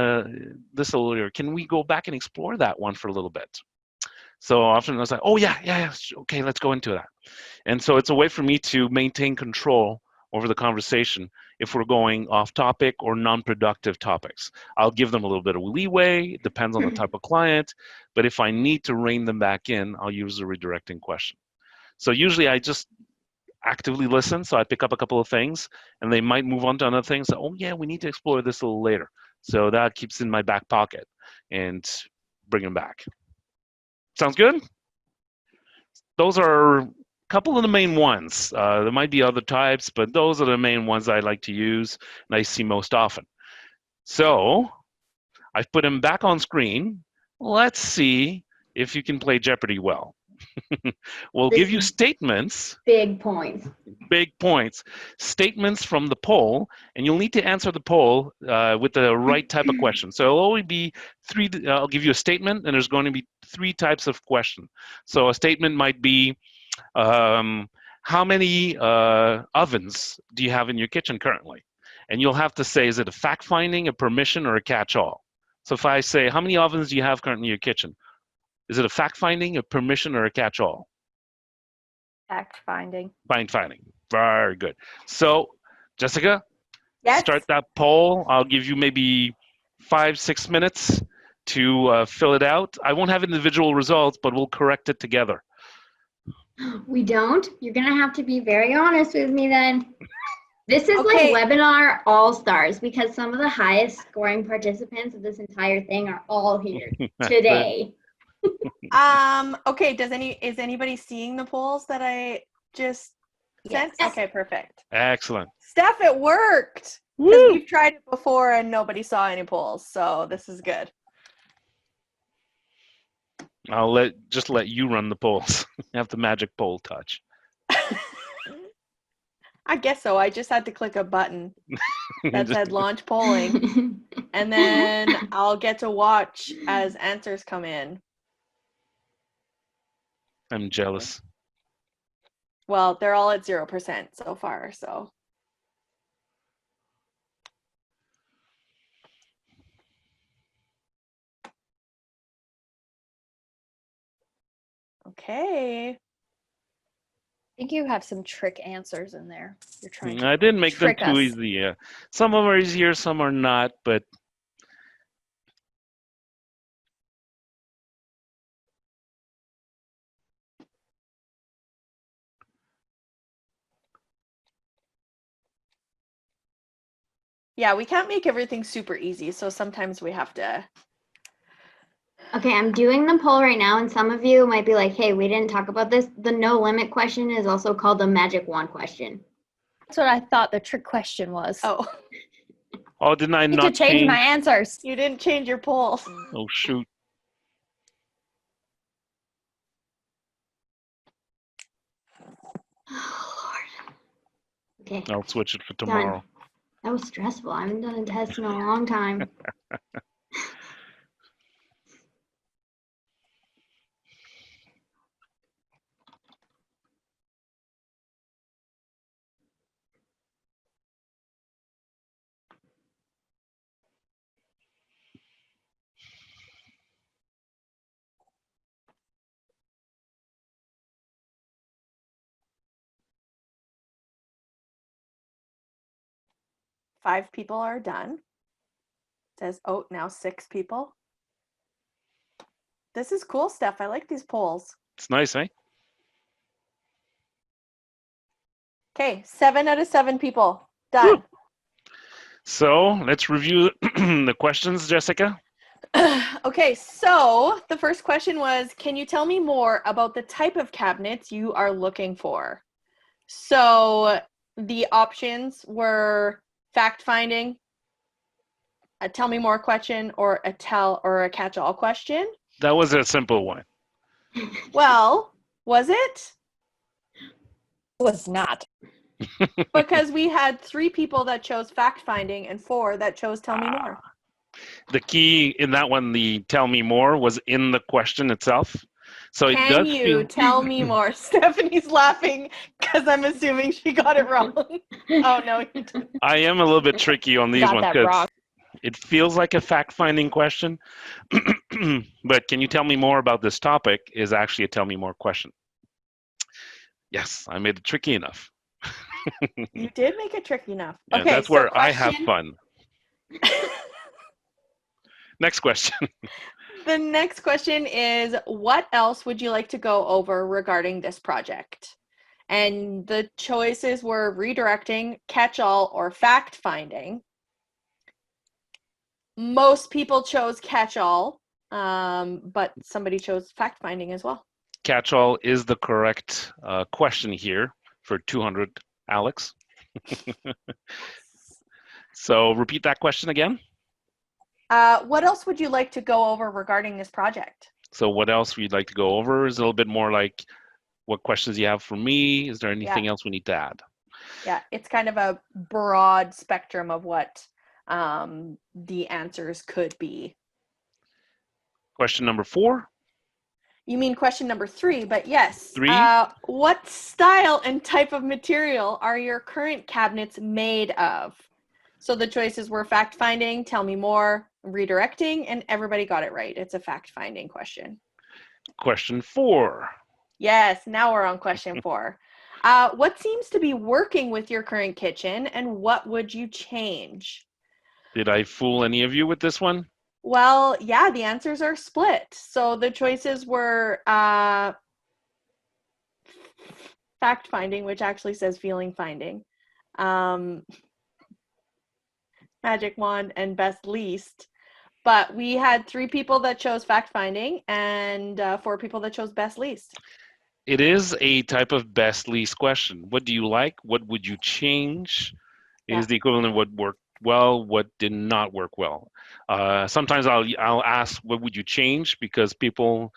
this earlier. Can we go back and explore that one for a little bit? So often I was like, oh yeah, okay, let's go into that. And so it's a way for me to maintain control over the conversation if we're going off topic or non-productive topics. I'll give them a little bit of leeway. It depends on the type of client. But if I need to rein them back in, I'll use a redirecting question. So usually I just actively listen. So I pick up a couple of things and they might move on to other things. Oh yeah, we need to explore this a little later. So that keeps in my back pocket and bring them back. Sounds good? Those are a couple of the main ones. There might be other types, but those are the main ones I like to use and I see most often. So I've put them back on screen. Let's see if you can play Jeopardy well. We'll give you statements. Big points. Big points. Statements from the poll, and you'll need to answer the poll with the right type of question. So it'll only be three. I'll give you a statement, and there's going to be three types of question. So a statement might be, how many ovens do you have in your kitchen currently? And you'll have to say, is it a fact-finding, a permission, or a catch-all? So if I say, how many ovens do you have currently in your kitchen? Is it a fact-finding, a permission, or a catch-all? Fact-finding. Fact-finding. Very good. So, Jessica, Yes. start that poll. I'll give you maybe 5-6 minutes to fill it out. I won't have individual results, but we'll correct it together. We don't? You're going to have to be very honest with me then. This is Okay. like webinar all-stars because some of the highest scoring participants of this entire thing are all here today. Okay, is anybody seeing the polls that I just sent? Yes. Okay, perfect. Excellent. Steph, it worked. Because Woo! we've tried it before and nobody saw any polls, so this is good. I'll just let you run the polls. Have the magic poll touch. I guess so. I just had to click a button that Just- said launch polling, and then I'll get to watch as answers come in. I'm jealous. Well, they're all at 0% so far, so. Okay. I think you have some trick answers in there. You're trying to I didn't make them trick too us. easy. Yeah. Some of them are easier, some are not, but Yeah, we can't make everything super easy, so sometimes we have to. Okay, I'm doing the poll right now, and some of you might be like, hey, we didn't talk about this. The no limit question is also called the magic wand question. That's what I thought the trick question was. Oh, oh, didn't I I need not to change my answers. you didn't change your polls. Oh shoot. Oh, Lord. Okay, I'll switch it for tomorrow. that was stressful. I haven't done a test in a long time. Five people are done. It says, oh, now 6 people. This is cool stuff. I like these polls. It's nice, eh? Okay, 7 out of 7 people. Done. Woo. So let's review the questions, Jessica. Okay, so the first question was, can you tell me more about the type of cabinets you are looking for? So the options were fact-finding, a tell me more question, or a catch-all question. That was a simple one. Well, Was it? Was not. Because we had 3 people that chose fact finding and 4 that chose tell me more. The key in that one, the tell me more, was in the question itself. So it Can does you feel. tell me more? Stephanie's laughing because I'm assuming she got it wrong. Oh, no, you didn't. I am a little bit tricky on these Got ones that because wrong. it feels like a fact-finding question. But can you tell me more about this topic is actually a tell me more question. Yes, I made it tricky enough. You did make it tricky enough. And Okay, that's so where I have question- fun. Next question. The next question is, what else would you like to go over regarding this project? And the choices were redirecting, catch-all, or fact-finding. Most people chose catch-all, but somebody chose fact-finding as well. Catch-all is the correct question here for 200, Alex. So repeat that question again. What else would you like to go over regarding this project? So what else we'd like to go over is a little bit more like what questions you have for me. Is there anything else we need to add? Yeah, it's kind of a broad spectrum of what the answers could be. Question number 4. You mean question number 3, but yes. 3? What style and type of material are your current cabinets made of? So the choices were fact-finding, tell me more, redirecting, and everybody got it right. It's a fact-finding question. Question 4. Yes, now we're on question 4. What seems to be working with your current kitchen, and what would you change? Did I fool any of you with this one? Well, yeah, the answers are split. So the choices were fact-finding, which actually says feeling-finding, magic wand, and best least. But we had 3 people that chose fact-finding and 4 people that chose best least. It is a type of best least question. What do you like? What would you change? Is the equivalent of what worked well, what did not work well. Sometimes I'll ask, what would you change? Because people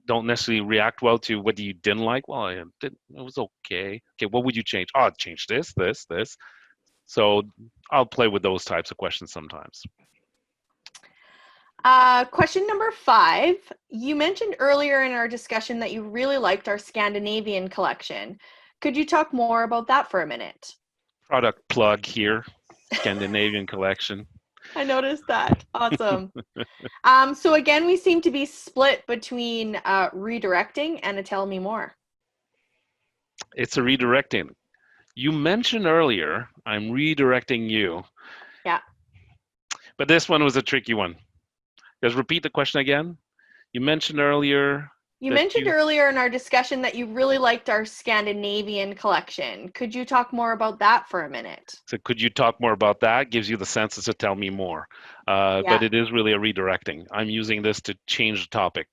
don't necessarily react well to what you didn't like. Well, it was okay. Okay, what would you change? Oh, I'd change this. So I'll play with those types of questions sometimes. Question number 5. You mentioned earlier in our discussion that you really liked our Scandinavian collection. Could you talk more about that for a minute? Product plug here, Scandinavian collection. I noticed that. Awesome. So again, we seem to be split between redirecting and a tell me more. It's a redirecting. You mentioned earlier, I'm redirecting you. Yeah. But this one was a tricky one. Just repeat the question again. You mentioned earlier. You mentioned earlier in our discussion that you really liked our Scandinavian collection. Could you talk more about that for a minute? So could you talk more about that? Gives you the sense to tell me more. But it is really a redirecting. I'm using this to change the topic.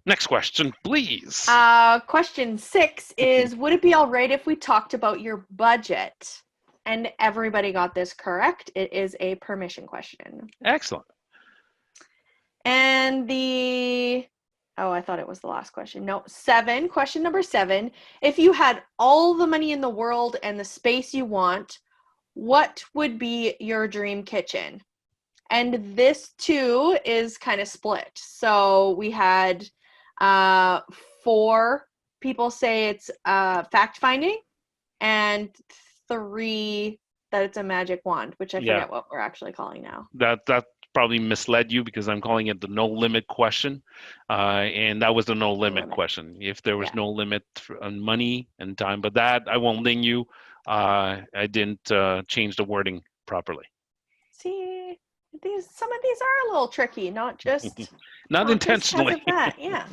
Next question, please. Question 6 is, would it be all right if we talked about your budget? And everybody got this correct. It is a permission question. Excellent. And I thought it was the last question. No, 7, question number 7. If you had all the money in the world and the space you want, what would be your dream kitchen? And this too is kind of split. So we had 4 people say it's fact-finding and 3 that it's a magic wand, which I forget what we're actually calling now. That probably misled you because I'm calling it the no limit question. And that was the no limit question. If there was no limit on money and time, but that I won't ding you. I didn't change the wording properly. See, some of these are a little tricky, not just not intentionally. Just that, yeah.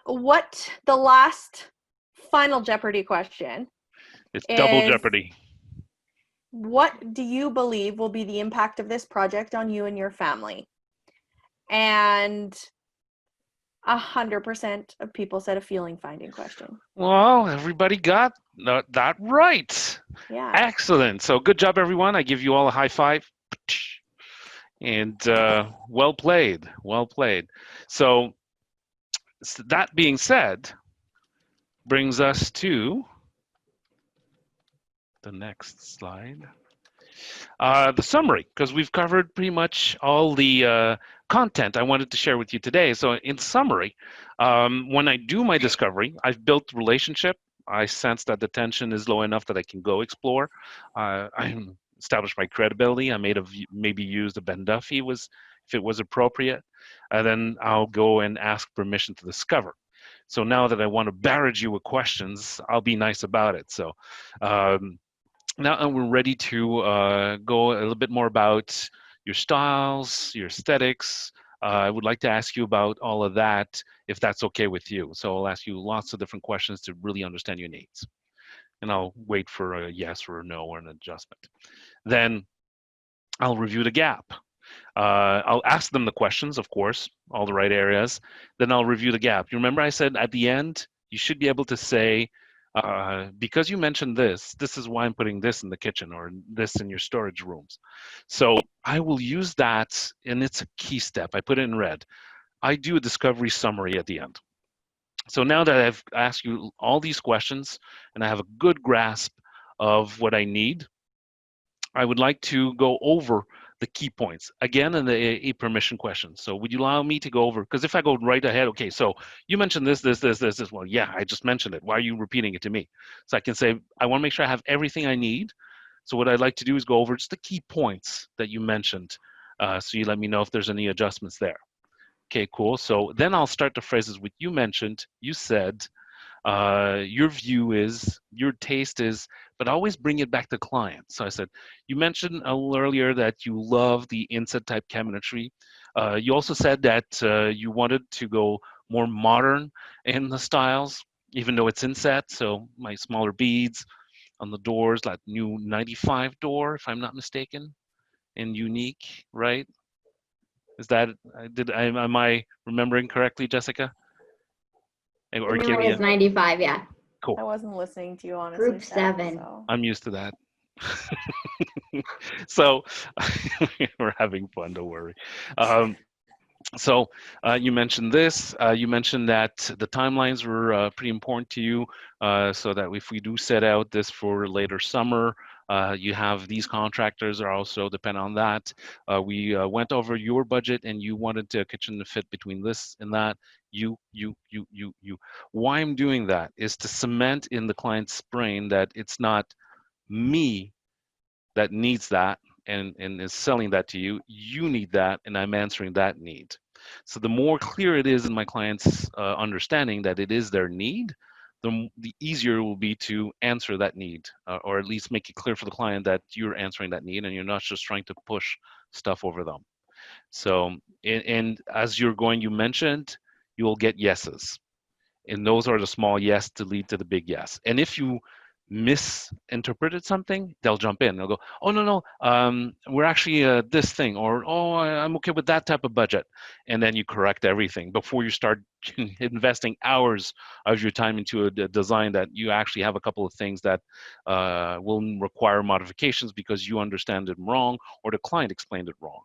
What the last final Jeopardy question? It's double Jeopardy. What do you believe will be the impact of this project on you and your family? And 100% of people said a feeling finding question. Well, everybody got that right. Yeah. Excellent. So good job, everyone. I give you all a high five. And well played. Well played. So that being said, brings us to the next slide. The summary, because we've covered pretty much all the content I wanted to share with you today. So in summary, when I do my discovery, I've built relationship. I sense that the tension is low enough that I can go explore. I established my credibility. I maybe used a Ben Duffy if it was appropriate. And then I'll go and ask permission to discover. So now that I want to barrage you with questions, I'll be nice about it. So now we're ready to go a little bit more about your styles, your aesthetics. I would like to ask you about all of that, if that's okay with you. So I'll ask you lots of different questions to really understand your needs. And I'll wait for a yes or a no or an adjustment. Then I'll review the gap. I'll ask them the questions, of course, all the right areas. Then I'll review the gap. You remember I said at the end, you should be able to say, because you mentioned this is why I'm putting this in the kitchen or this in your storage rooms. So I will use that, and it's a key step. I put it in red. I do a discovery summary at the end. So now that I've asked you all these questions and I have a good grasp of what I need, I would like to go over the key points again in a permission question. So would you allow me to go over, because if I go right ahead, okay, so you mentioned this, well, yeah, I just mentioned it. Why are you repeating it to me? So I can say, I want to make sure I have everything I need. So what I'd like to do is go over just the key points that you mentioned. So you let me know if there's any adjustments there. Okay, cool. So then I'll start the phrases with you mentioned, you said, your view is, your taste is, but always bring it back to client. So I said, you mentioned a little earlier that you love the inset type cabinetry. You also said that you wanted to go more modern in the styles, even though it's inset. So my smaller beads on the doors, that new 95 door, if I'm not mistaken, and unique, right? Is that, am I remembering correctly, Jessica? Or The new give one me is 95, yeah. cool. I wasn't listening to you, honestly. Group Steph, 7. so. I'm used to that. So we're having fun, don't worry. So you mentioned this. You mentioned that the timelines were pretty important to you, so that if we do set out this for later summer, you have these contractors are also depend on that. We went over your budget, and you wanted a kitchen to fit between this and that. You. Why I'm doing that is to cement in the client's brain that it's not me that needs that and is selling that to you. You need that, and I'm answering that need. So the more clear it is in my client's understanding that it is their need, the easier it will be to answer that need, or at least make it clear for the client that you're answering that need and you're not just trying to push stuff over them. So, and as you're going, you mentioned you'll get yeses. And those are the small yes to lead to the big yes. And if you misinterpreted something, they'll jump in. They'll go, oh, no, we're actually this thing, or oh, I'm okay with that type of budget. And then you correct everything before you start investing hours of your time into a design that you actually have a couple of things that will require modifications because you understand it wrong or the client explained it wrong.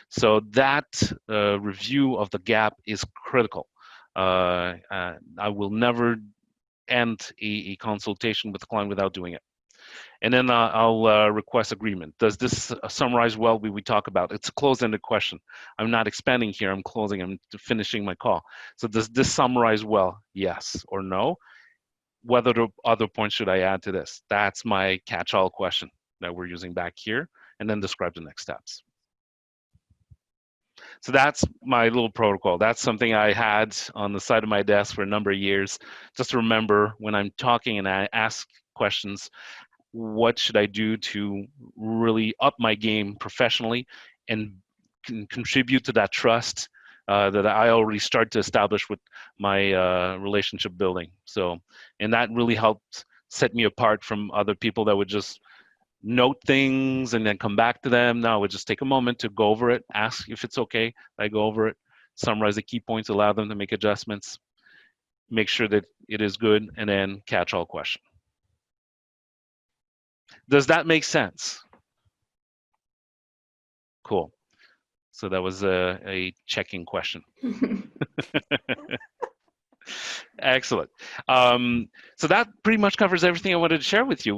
So that review of the gap is critical. I will never end a consultation with the client without doing it. And then I'll request agreement. Does this summarize well what we talk about? It's a closed-ended question. I'm not expanding here. I'm closing. I'm finishing my call. So does this summarize well? Yes or no? What other points should I add to this? That's my catch-all question that we're using back here, and then describe the next steps. So that's my little protocol. That's something I had on the side of my desk for a number of years. Just to remember when I'm talking and I ask questions, what should I do to really up my game professionally and contribute to that trust that I already start to establish with my relationship building. So, and that really helped set me apart from other people that would just note things and then come back to them. Now I would just take a moment to go over it, ask if it's okay. I go over it, summarize the key points, allow them to make adjustments, make sure that it is good, and then catch all question. Does that make sense? Cool. So that was a checking question. Excellent. So that pretty much covers everything I wanted to share with you.